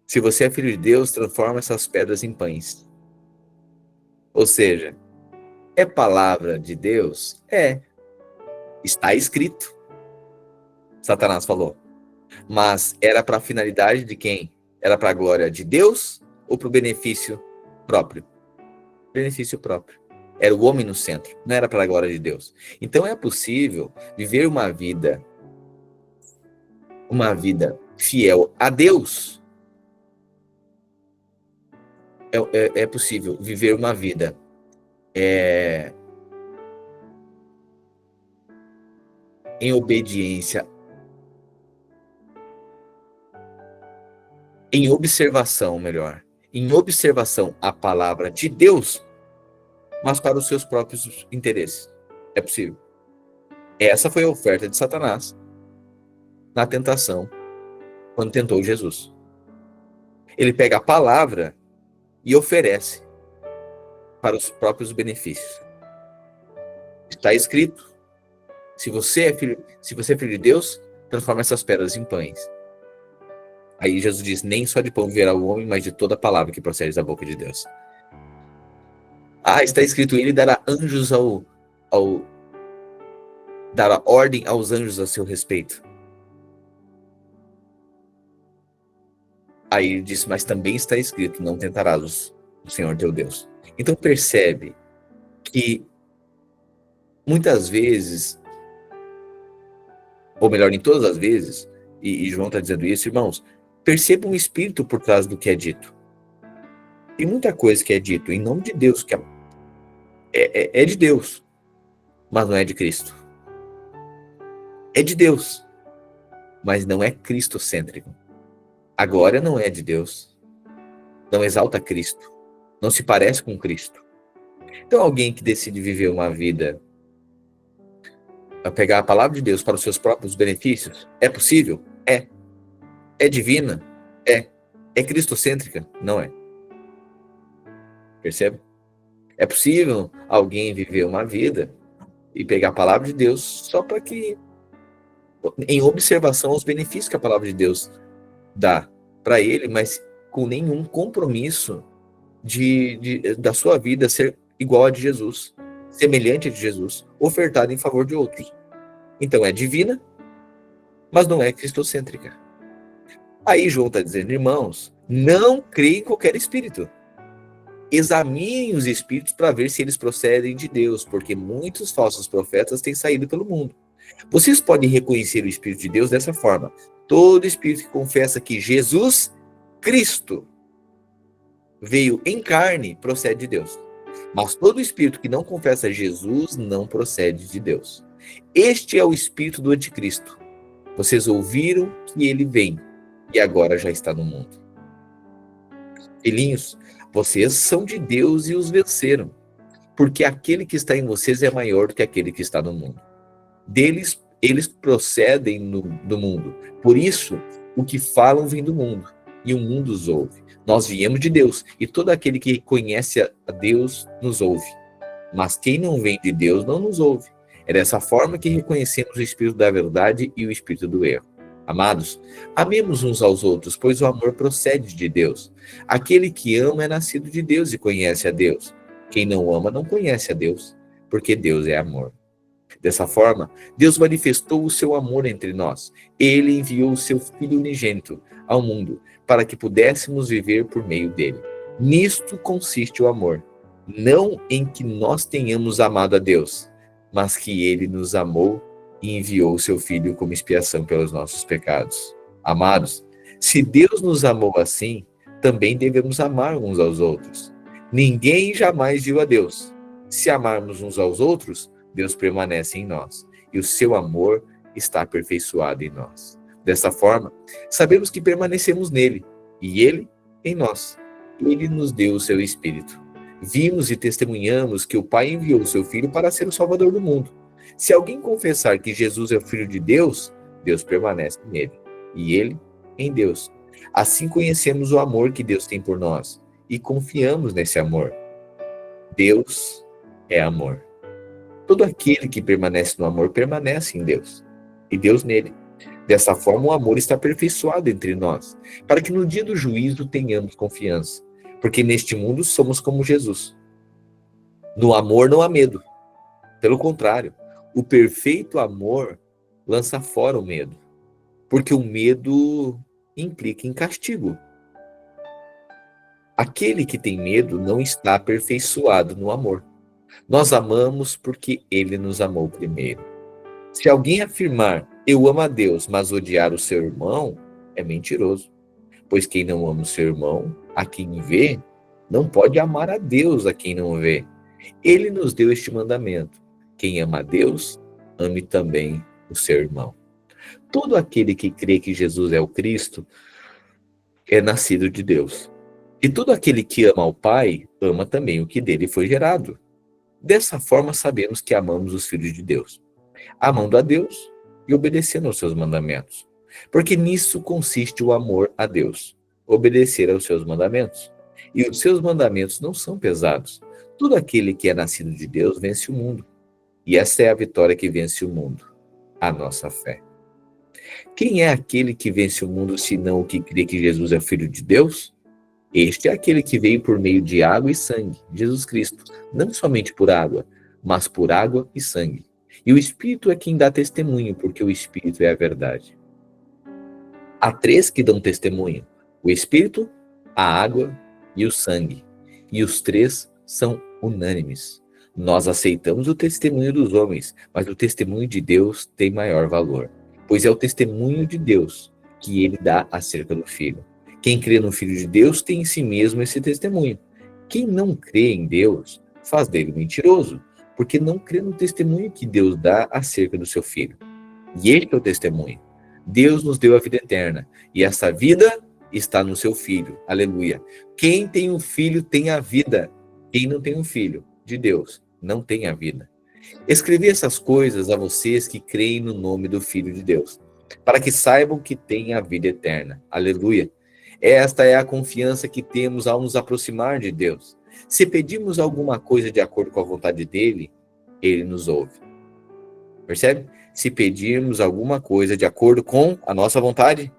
Speaker 1: Se você é filho de Deus, transforma essas pedras em pães. Ou seja, é palavra de Deus? É. Está escrito. Satanás falou. Mas era para a finalidade de quem? Era para a glória de Deus ou para o benefício próprio? Benefício próprio. Era o homem no centro, não era para a glória de Deus. Então é possível viver uma vida fiel a Deus. É possível viver uma vida em obediência, em observação à palavra de Deus, mas para os seus próprios interesses. É possível. Essa foi a oferta de Satanás na tentação, quando tentou Jesus. Ele pega a palavra e oferece para os próprios benefícios. Está escrito: se você é filho de Deus, transforma essas pedras em pães. Aí Jesus diz: nem só de pão viverá o homem, mas de toda palavra que procede da boca de Deus. Está escrito: ele dará anjos dará ordem aos anjos a seu respeito. Aí ele disse, mas também está escrito, não tentarás o Senhor teu Deus. Então percebe que muitas vezes, ou melhor, em todas as vezes, e João está dizendo isso, irmãos, perceba um espírito por trás do que é dito. Tem muita coisa que é dito em nome de Deus, que é de Deus, mas não é de Cristo. É de Deus, mas não é cristocêntrico. A glória não é de Deus, não exalta Cristo, não se parece com Cristo. Então alguém que decide viver uma vida a pegar a palavra de Deus para os seus próprios benefícios, é possível? É. É divina? É. É cristocêntrica? Não é. Percebe? É possível alguém viver uma vida e pegar a palavra de Deus só para que, em observação aos benefícios que a palavra de Deus dá para ele, mas com nenhum compromisso da sua vida ser igual a de Jesus, semelhante a de Jesus, ofertada em favor de outros. Então é divina, mas não é cristocêntrica. Aí João está dizendo, irmãos, não creem em qualquer espírito. Examinem os espíritos para ver se eles procedem de Deus, porque muitos falsos profetas têm saído pelo mundo. Vocês podem reconhecer o Espírito de Deus dessa forma. Todo espírito que confessa que Jesus Cristo veio em carne procede de Deus. Mas todo espírito que não confessa Jesus não procede de Deus. Este é o espírito do anticristo. Vocês ouviram que ele vem e agora já está no mundo. Filhinhos, vocês são de Deus e os venceram, porque aquele que está em vocês é maior do que aquele que está no mundo. Eles procedem do mundo. Por isso, o que falam vem do mundo, e o mundo os ouve. Nós viemos de Deus, e todo aquele que conhece a Deus nos ouve. Mas quem não vem de Deus não nos ouve. É dessa forma que reconhecemos o Espírito da verdade e o Espírito do erro. Amados, amemos uns aos outros, pois o amor procede de Deus. Aquele que ama é nascido de Deus e conhece a Deus. Quem não ama não conhece a Deus, porque Deus é amor. Dessa forma, Deus manifestou o seu amor entre nós. Ele enviou o seu Filho unigênito ao mundo, para que pudéssemos viver por meio dele. Nisto consiste o amor, não em que nós tenhamos amado a Deus, mas que ele nos amou e enviou o seu Filho como expiação pelos nossos pecados. Amados, se Deus nos amou assim, também devemos amar uns aos outros. Ninguém jamais viu a Deus. Se amarmos uns aos outros, Deus permanece em nós, e o seu amor está aperfeiçoado em nós. Dessa forma, sabemos que permanecemos nele, e ele em nós. Ele nos deu o seu Espírito. Vimos e testemunhamos que o Pai enviou o seu Filho para ser o Salvador do mundo. Se alguém confessar que Jesus é o Filho de Deus, Deus permanece nele, e ele em Deus. Assim conhecemos o amor que Deus tem por nós, e confiamos nesse amor. Deus é amor. Todo aquele que permanece no amor permanece em Deus, e Deus nele. Dessa forma, o amor está aperfeiçoado entre nós, para que no dia do juízo tenhamos confiança, porque neste mundo somos como Jesus. No amor não há medo. Pelo contrário, o perfeito amor lança fora o medo, porque o medo implica em castigo. Aquele que tem medo não está aperfeiçoado no amor. Nós amamos porque ele nos amou primeiro. Se alguém afirmar, eu amo a Deus, mas odiar o seu irmão, é mentiroso. Pois quem não ama o seu irmão, a quem vê, não pode amar a Deus a quem não vê. Ele nos deu este mandamento: quem ama a Deus, ame também o seu irmão. Todo aquele que crê que Jesus é o Cristo é nascido de Deus. E todo aquele que ama ao Pai, ama também o que dele foi gerado. Dessa forma sabemos que amamos os filhos de Deus, amando a Deus e obedecendo aos seus mandamentos. Porque nisso consiste o amor a Deus, obedecer aos seus mandamentos. E os seus mandamentos não são pesados. Todo aquele que é nascido de Deus vence o mundo. E essa é a vitória que vence o mundo, a nossa fé. Quem é aquele que vence o mundo, senão o que crê que Jesus é Filho de Deus? Este é aquele que veio por meio de água e sangue, Jesus Cristo, não somente por água, mas por água e sangue. E o Espírito é quem dá testemunho, porque o Espírito é a verdade. Há três que dão testemunho: o Espírito, a água e o sangue. E os três são unânimes. Nós aceitamos o testemunho dos homens, mas o testemunho de Deus tem maior valor, pois é o testemunho de Deus que ele dá acerca do Filho. Quem crê no Filho de Deus tem em si mesmo esse testemunho. Quem não crê em Deus faz dele mentiroso, porque não crê no testemunho que Deus dá acerca do seu Filho. E este é o testemunho. Deus nos deu a vida eterna, e essa vida está no seu Filho. Aleluia. Quem tem um filho tem a vida. Quem não tem um filho de Deus não tem a vida. Escrevi essas coisas a vocês que creem no nome do Filho de Deus, para que saibam que têm a vida eterna. Aleluia. Esta é a confiança que temos ao nos aproximar de Deus. Se pedimos alguma coisa de acordo com a vontade dele, ele nos ouve. Percebe? Se pedirmos alguma coisa de acordo com a nossa vontade,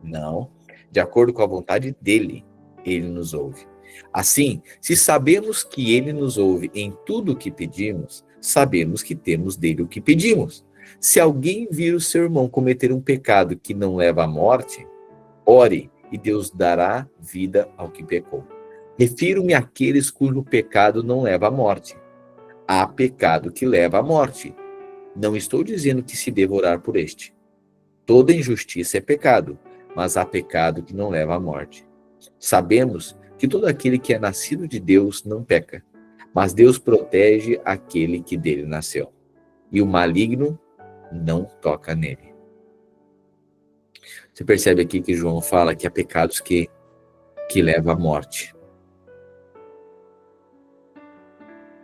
Speaker 1: não. De acordo com a vontade dele, ele nos ouve. Assim, se sabemos que ele nos ouve em tudo o que pedimos, sabemos que temos dele o que pedimos. Se alguém vir o seu irmão cometer um pecado que não leva à morte, ore e Deus dará vida ao que pecou. Refiro-me àqueles cujo pecado não leva à morte. Há pecado que leva à morte. Não estou dizendo que se deva orar por este. Toda injustiça é pecado, mas há pecado que não leva à morte. Sabemos que todo aquele que é nascido de Deus não peca, mas Deus protege aquele que dele nasceu, e o maligno não toca nele. Você percebe aqui que João fala que há pecados que levam à morte.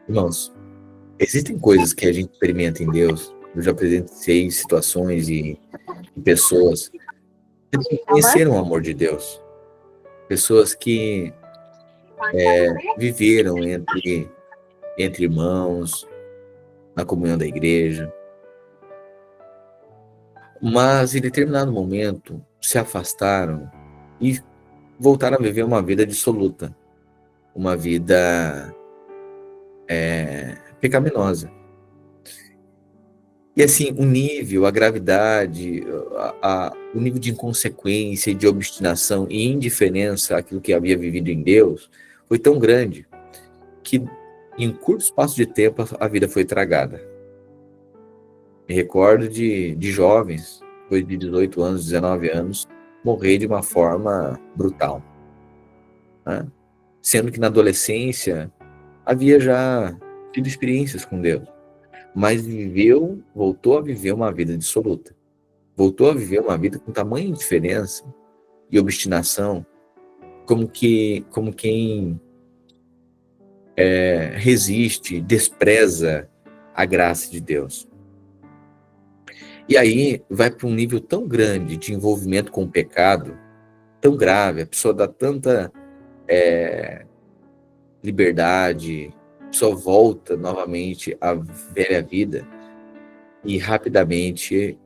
Speaker 1: Irmãos, existem coisas que a gente experimenta em Deus. Eu já presenciei situações e pessoas que conheceram o amor de Deus. Pessoas que viveram entre irmãos, na comunhão da igreja. Mas em determinado momento se afastaram e voltaram a viver uma vida dissoluta. Uma vida pecaminosa. E assim, o nível, a gravidade, o nível de inconsequência, de obstinação e indiferença àquilo que havia vivido em Deus foi tão grande que em curto espaço de tempo a vida foi tragada. Me recordo de jovens, depois de 18 anos, 19 anos, morrer de uma forma brutal. Né? Sendo que na adolescência havia já tido experiências com Deus, mas voltou a viver uma vida dissoluta. Voltou a viver uma vida com tamanha indiferença e obstinação, como quem resiste, despreza a graça de Deus. E aí vai para um nível tão grande de envolvimento com o pecado, tão grave, a pessoa dá tanta liberdade, a pessoa volta novamente à velha vida e rapidamente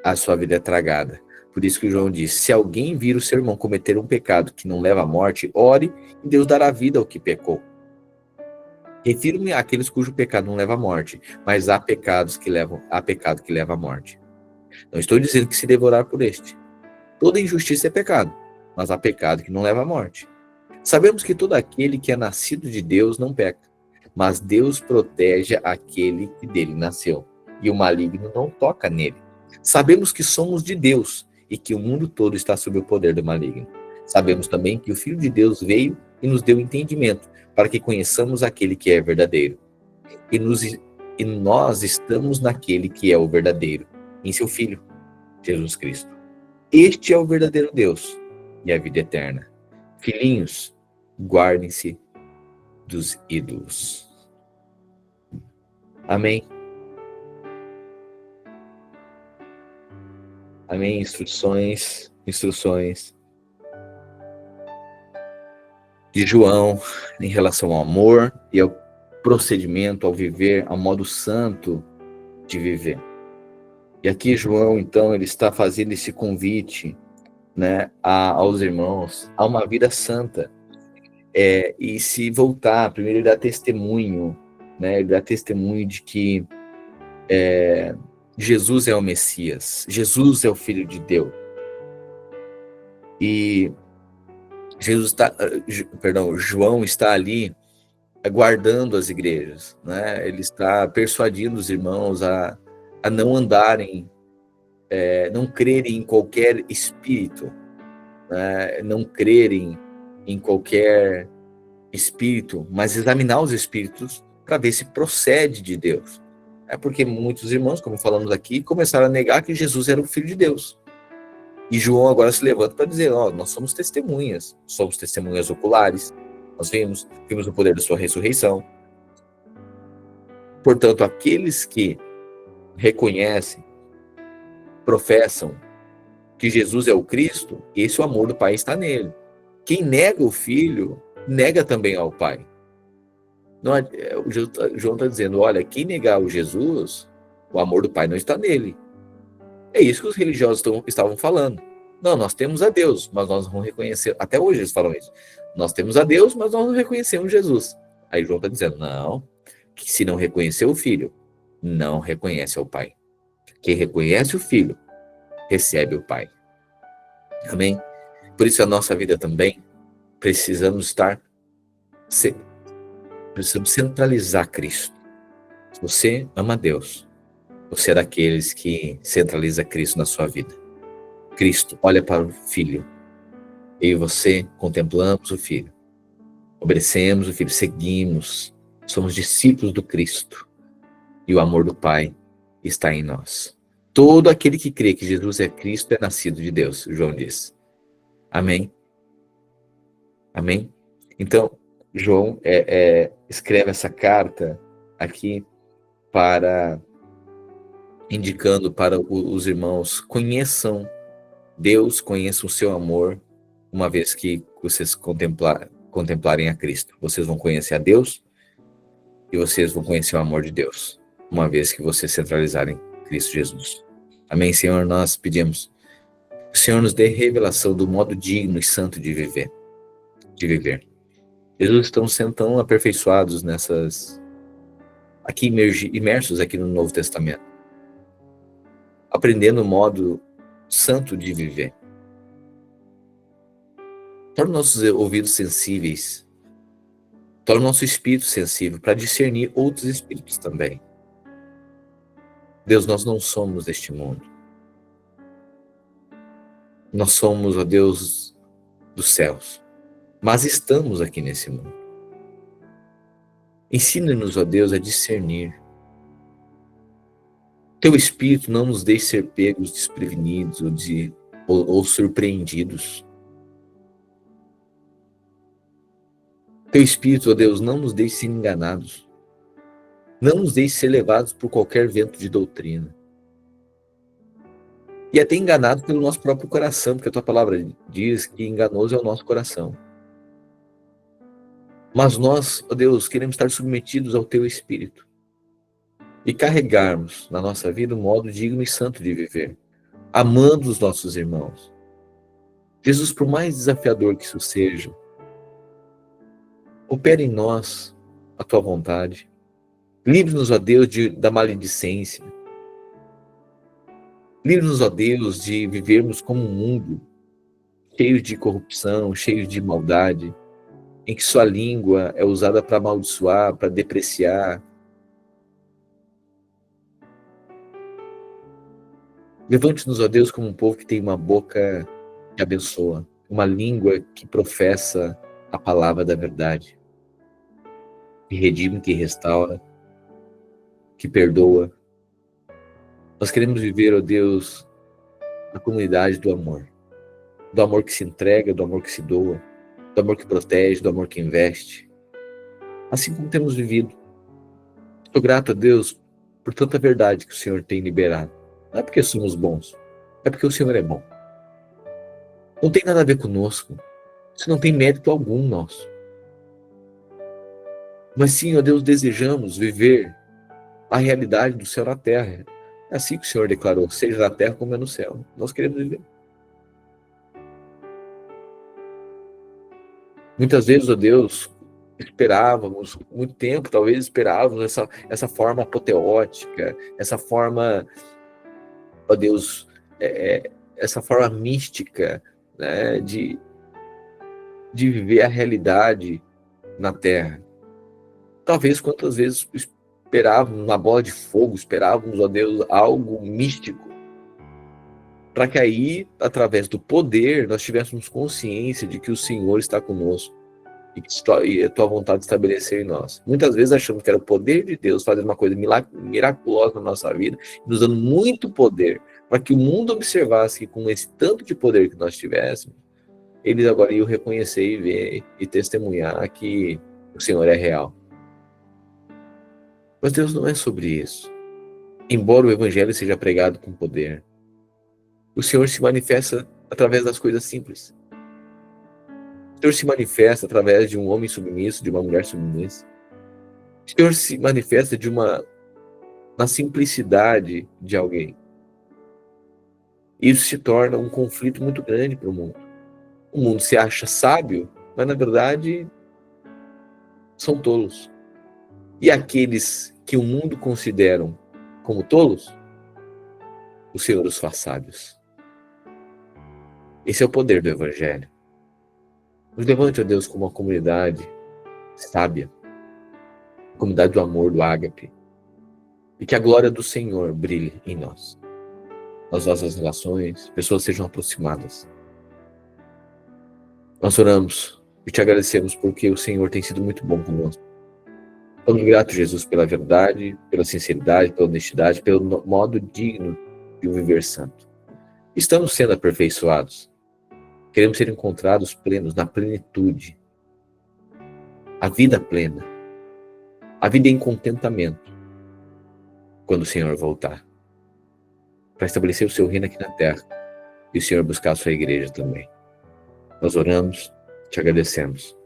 Speaker 1: a sua vida é tragada. Por isso que João diz, se alguém vir o seu irmão cometer um pecado que não leva à morte, ore e Deus dará vida ao que pecou. Refiro-me àqueles cujo pecado não leva à morte, mas há pecado que leva à morte. Não estou dizendo que se devorar por este. Toda injustiça é pecado, mas há pecado que não leva à morte. Sabemos que todo aquele que é nascido de Deus não peca, mas Deus protege aquele que dele nasceu, e o maligno não toca nele. Sabemos que somos de Deus e que o mundo todo está sob o poder do maligno. Sabemos também que o Filho de Deus veio e nos deu entendimento para que conheçamos aquele que é verdadeiro. E nós estamos naquele que é o verdadeiro, em seu Filho, Jesus Cristo. Este é o verdadeiro Deus e a vida eterna. Filhinhos, guardem-se dos ídolos. Amém. Amém. Instruções de João em relação ao amor e ao procedimento, ao viver, ao modo santo de viver. E aqui João, então, ele está fazendo esse convite, né, aos irmãos a uma vida santa. E se voltar, primeiro ele dá testemunho, né, ele dá testemunho de que Jesus é o Messias, Jesus é o Filho de Deus. E João está ali guardando as igrejas, né? Ele está persuadindo os irmãos a não andarem, não crerem em qualquer espírito, né? Não crerem em qualquer espírito, mas examinar os espíritos para ver se procede de Deus. É porque muitos irmãos, como falamos aqui, começaram a negar que Jesus era o Filho de Deus. E João agora se levanta para dizer, nós somos testemunhas oculares, nós vimos o poder da sua ressurreição. Portanto, aqueles que reconhecem, professam que Jesus é o Cristo, esse o amor do Pai está nele. Quem nega o Filho, nega também ao Pai. Não, João está dizendo, olha, quem negar o Jesus, o amor do Pai não está nele. É isso que os religiosos estavam falando. Não, nós temos a Deus, mas nós não reconhecemos. Até hoje eles falam isso. Nós temos a Deus, mas nós não reconhecemos Jesus. Aí João está dizendo, não, que se não reconhecer o Filho, não reconhece ao Pai. Quem reconhece o Filho, recebe o Pai. Amém? Por isso a nossa vida também, precisamos centralizar Cristo. Se você ama Deus, você é daqueles que centraliza Cristo na sua vida. Cristo olha para o Filho. Eu e você contemplamos o Filho. Obedecemos o Filho, seguimos. Somos discípulos do Cristo. E o amor do Pai está em nós. Todo aquele que crê que Jesus é Cristo é nascido de Deus, João diz. Amém? Amém? Então, João escreve essa carta aqui indicando para os irmãos, conheçam Deus, conheçam o seu amor, uma vez que vocês contemplarem a Cristo. Vocês vão conhecer a Deus e vocês vão conhecer o amor de Deus, uma vez que vocês centralizarem Cristo Jesus. Amém, Senhor? Nós pedimos que o Senhor nos dê revelação do modo digno e santo de viver. Jesus, estamos sendo tão aperfeiçoados aqui imersos aqui no Novo Testamento, aprendendo o modo santo de viver. Torna nossos ouvidos sensíveis, torna nosso espírito sensível para discernir outros espíritos também. Deus, nós não somos deste mundo. Nós somos, ó Deus, dos céus, mas estamos aqui nesse mundo. Ensina-nos, ó Deus, a discernir. Teu Espírito não nos deixe ser pegos desprevenidos ou surpreendidos. Teu Espírito, ó Deus, não nos deixe ser enganados. Não nos deixe ser levados por qualquer vento de doutrina. E até enganados pelo nosso próprio coração, porque a tua palavra diz que enganoso é o nosso coração. Mas nós, ó Deus, queremos estar submetidos ao teu Espírito e carregarmos na nossa vida um modo digno e santo de viver, amando os nossos irmãos. Jesus, por mais desafiador que isso seja, opera em nós a tua vontade. Livre-nos, ó Deus, da maledicência. Livre-nos, ó Deus, de vivermos como um mundo cheio de corrupção, cheio de maldade, em que sua língua é usada para amaldiçoar, para depreciar. Levante-nos, ó Deus, como um povo que tem uma boca que abençoa, uma língua que professa a palavra da verdade, que redime, que restaura, que perdoa. Nós queremos viver, ó Deus, a comunidade do amor que se entrega, do amor que se doa, do amor que protege, do amor que investe, assim como temos vivido. Estou grato a Deus por tanta verdade que o Senhor tem liberado. Não é porque somos bons, é porque o Senhor é bom. Não tem nada a ver conosco, isso não tem mérito algum nosso. Mas sim, ó Deus, desejamos viver a realidade do céu na terra. É assim que o Senhor declarou, seja na terra como é no céu. Nós queremos viver. Muitas vezes, ó Deus, esperávamos, muito tempo, talvez esperávamos essa forma apoteótica, essa forma, ó Deus, essa forma mística, né, de de viver a realidade na Terra. Talvez quantas vezes esperávamos uma bola de fogo, esperávamos, ó Deus, algo místico, para que aí, através do poder, nós tivéssemos consciência de que o Senhor está conosco e a tua vontade estabeleceu em nós. Muitas vezes achamos que era o poder de Deus fazendo uma coisa miraculosa na nossa vida, nos dando muito poder, para que o mundo observasse que com esse tanto de poder que nós tivéssemos, eles agora iam reconhecer e ver e testemunhar que o Senhor é real. Mas Deus não é sobre isso. Embora o Evangelho seja pregado com poder, o Senhor se manifesta através das coisas simples. O Senhor se manifesta através de um homem submisso, de uma mulher submissa. O Senhor se manifesta na simplicidade de alguém. Isso se torna um conflito muito grande para o mundo. O mundo se acha sábio, mas na verdade são tolos. E aqueles que o mundo consideram como tolos, o Senhor os faz sábios. Esse é o poder do Evangelho. Nos levante, ó Deus, como uma comunidade sábia, comunidade do amor, do ágape, e que a glória do Senhor brilhe em nós. Nas nossas relações, pessoas sejam aproximadas. Nós oramos e te agradecemos porque o Senhor tem sido muito bom conosco. Estamos gratos, Jesus, pela verdade, pela sinceridade, pela honestidade, pelo modo digno de um viver santo. Estamos sendo aperfeiçoados. Queremos ser encontrados plenos, na plenitude. A vida plena. A vida em contentamento. Quando o Senhor voltar. Para estabelecer o seu reino aqui na terra. E o Senhor buscar a sua igreja também. Nós oramos, te agradecemos.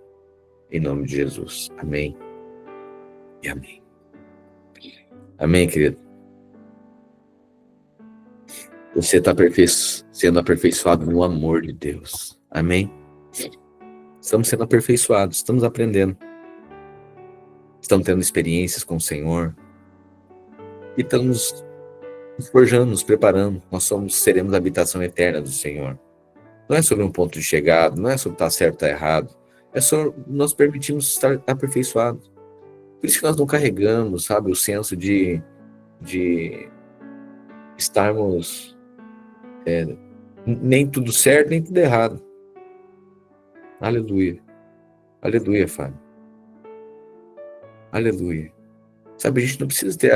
Speaker 1: Em nome de Jesus. Amém. E amém. Amém, querido. Você está sendo aperfeiçoado no amor de Deus. Amém? Estamos sendo aperfeiçoados, estamos aprendendo. Estamos tendo experiências com o Senhor. E estamos nos forjando, nos preparando. Nós seremos a habitação eterna do Senhor. Não é sobre um ponto de chegada, não é sobre estar certo ou errado. É só nós permitimos estar aperfeiçoados. Por isso que nós não carregamos, sabe, o senso de estarmos nem tudo certo, nem tudo errado. Aleluia. Aleluia, Fábio. Aleluia. Sabe, a gente não precisa ter...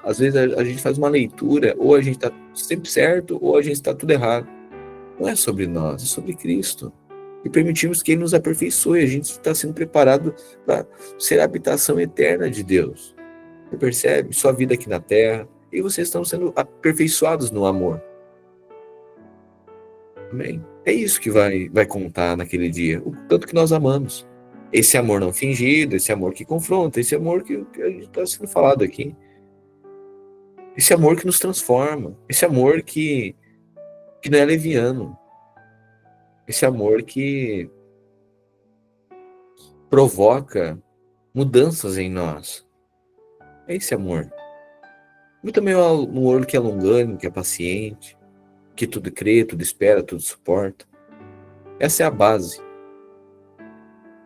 Speaker 1: Às vezes a gente faz uma leitura, ou a gente está sempre certo, ou a gente está tudo errado. Não é sobre nós, é sobre Cristo. E permitimos que Ele nos aperfeiçoe. A gente está sendo preparado para ser a habitação eterna de Deus. Você percebe? Sua vida aqui na terra. E vocês estão sendo aperfeiçoados no amor. Amém? É isso que vai contar naquele dia. O tanto que nós amamos. Esse amor não fingido, esse amor que confronta, esse amor que a gente está sendo falado aqui. Esse amor que nos transforma. Esse amor que não é leviano. Esse amor que provoca mudanças em nós. É esse amor. E também um amor que é longânimo, que é paciente, que tudo crê, tudo espera, tudo suporta. Essa é a base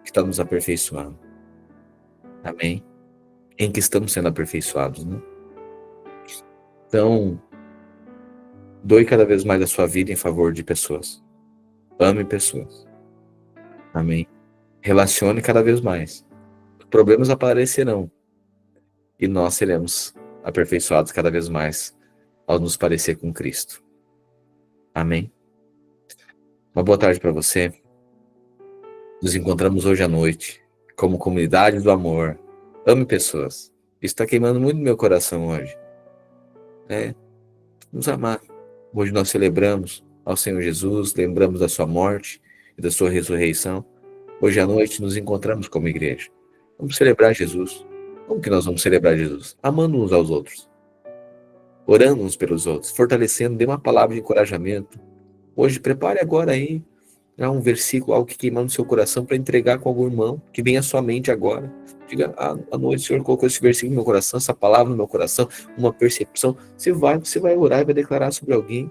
Speaker 1: que está nos aperfeiçoando. Amém? Em que estamos sendo aperfeiçoados, né? Então, doe cada vez mais a sua vida em favor de pessoas. Ame pessoas. Amém? Relacione cada vez mais. Os problemas aparecerão. E nós seremos aperfeiçoados cada vez mais ao nos parecer com Cristo. Amém? Uma boa tarde para você. Nos encontramos hoje à noite, como comunidade do amor. Ame pessoas. Isso está queimando muito no meu coração hoje. Nos amar. Hoje nós celebramos ao Senhor Jesus, lembramos da sua morte e da sua ressurreição. Hoje à noite nos encontramos como igreja. Vamos celebrar Jesus. Como que nós vamos celebrar Jesus? Amando uns aos outros. Orando uns pelos outros. Fortalecendo, dê uma palavra de encorajamento. Hoje, prepare agora aí um versículo, algo que queimar no seu coração para entregar com algum irmão, que venha à sua mente agora. Diga, à noite o Senhor colocou esse versículo no meu coração, essa palavra no meu coração, uma percepção. Você vai orar e vai declarar sobre alguém.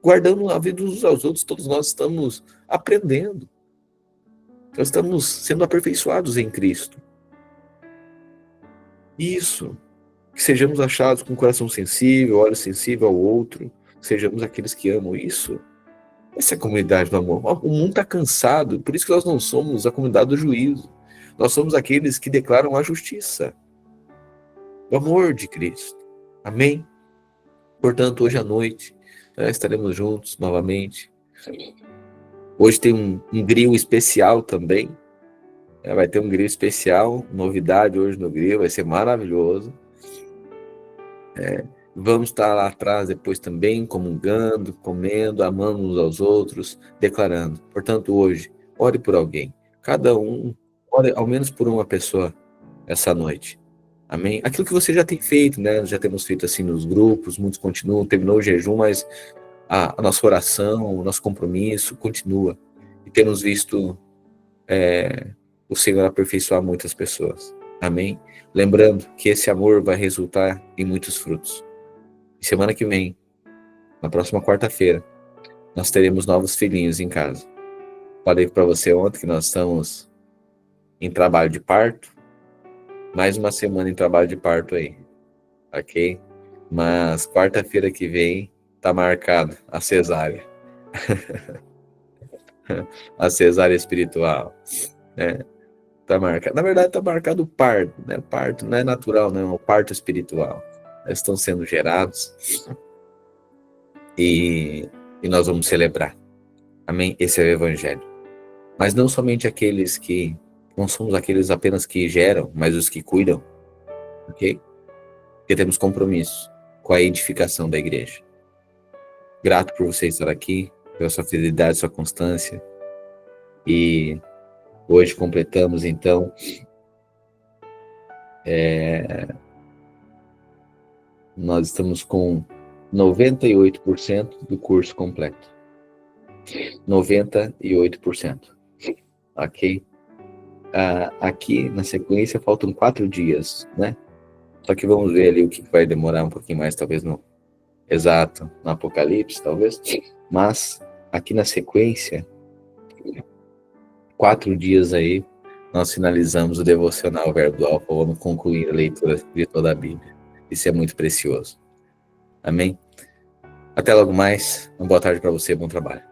Speaker 1: Guardando a vida uns aos outros, todos nós estamos aprendendo. Nós estamos sendo aperfeiçoados em Cristo. Isso. Que sejamos achados com coração sensível, olho sensível ao outro, sejamos aqueles que amam isso. Essa é a comunidade do amor. O mundo está cansado, por isso que nós não somos a comunidade do juízo. Nós somos aqueles que declaram a justiça, o amor de Cristo. Amém? Portanto, hoje à noite, estaremos juntos novamente. Hoje tem um grill especial também. Vai ter um grill especial, novidade hoje no grill, vai ser maravilhoso. Vamos estar lá atrás depois também, comungando, comendo, amando uns aos outros, declarando. Portanto, hoje, ore por alguém. Cada um, ore ao menos por uma pessoa essa noite. Amém? Aquilo que você já tem feito, né? Já temos feito assim nos grupos, muitos continuam, terminou o jejum, mas a nossa oração, o nosso compromisso continua. E temos visto o Senhor aperfeiçoar muitas pessoas. Amém? Lembrando que esse amor vai resultar em muitos frutos. E semana que vem, na próxima quarta-feira, nós teremos novos filhinhos em casa. Falei para você ontem que nós estamos em trabalho de parto. Mais uma semana em trabalho de parto aí. Ok? Mas quarta-feira que vem está marcado a cesárea. A cesárea espiritual. Né? Tá marcado. Na verdade, está marcado o parto. Né? O parto não é natural, não. É o parto espiritual. Eles estão sendo gerados. E nós vamos celebrar. Amém? Esse é o Evangelho. Mas não somente aqueles que... Não somos aqueles apenas que geram, mas os que cuidam. Ok? Porque temos compromisso com a edificação da igreja. Grato por você estar aqui, pela sua fidelidade, sua constância. E hoje completamos, então, nós estamos com 98% do curso completo. 98%. Ok? Aqui, na sequência, faltam 4 dias, né? Só que vamos ver ali o que vai demorar um pouquinho mais, talvez no Apocalipse, talvez. Mas, aqui na sequência, 4 dias aí, nós finalizamos o devocional Verbo do Alfa, vamos concluir a leitura de toda a Bíblia. Isso é muito precioso. Amém? Até logo mais. Uma boa tarde para você, bom trabalho.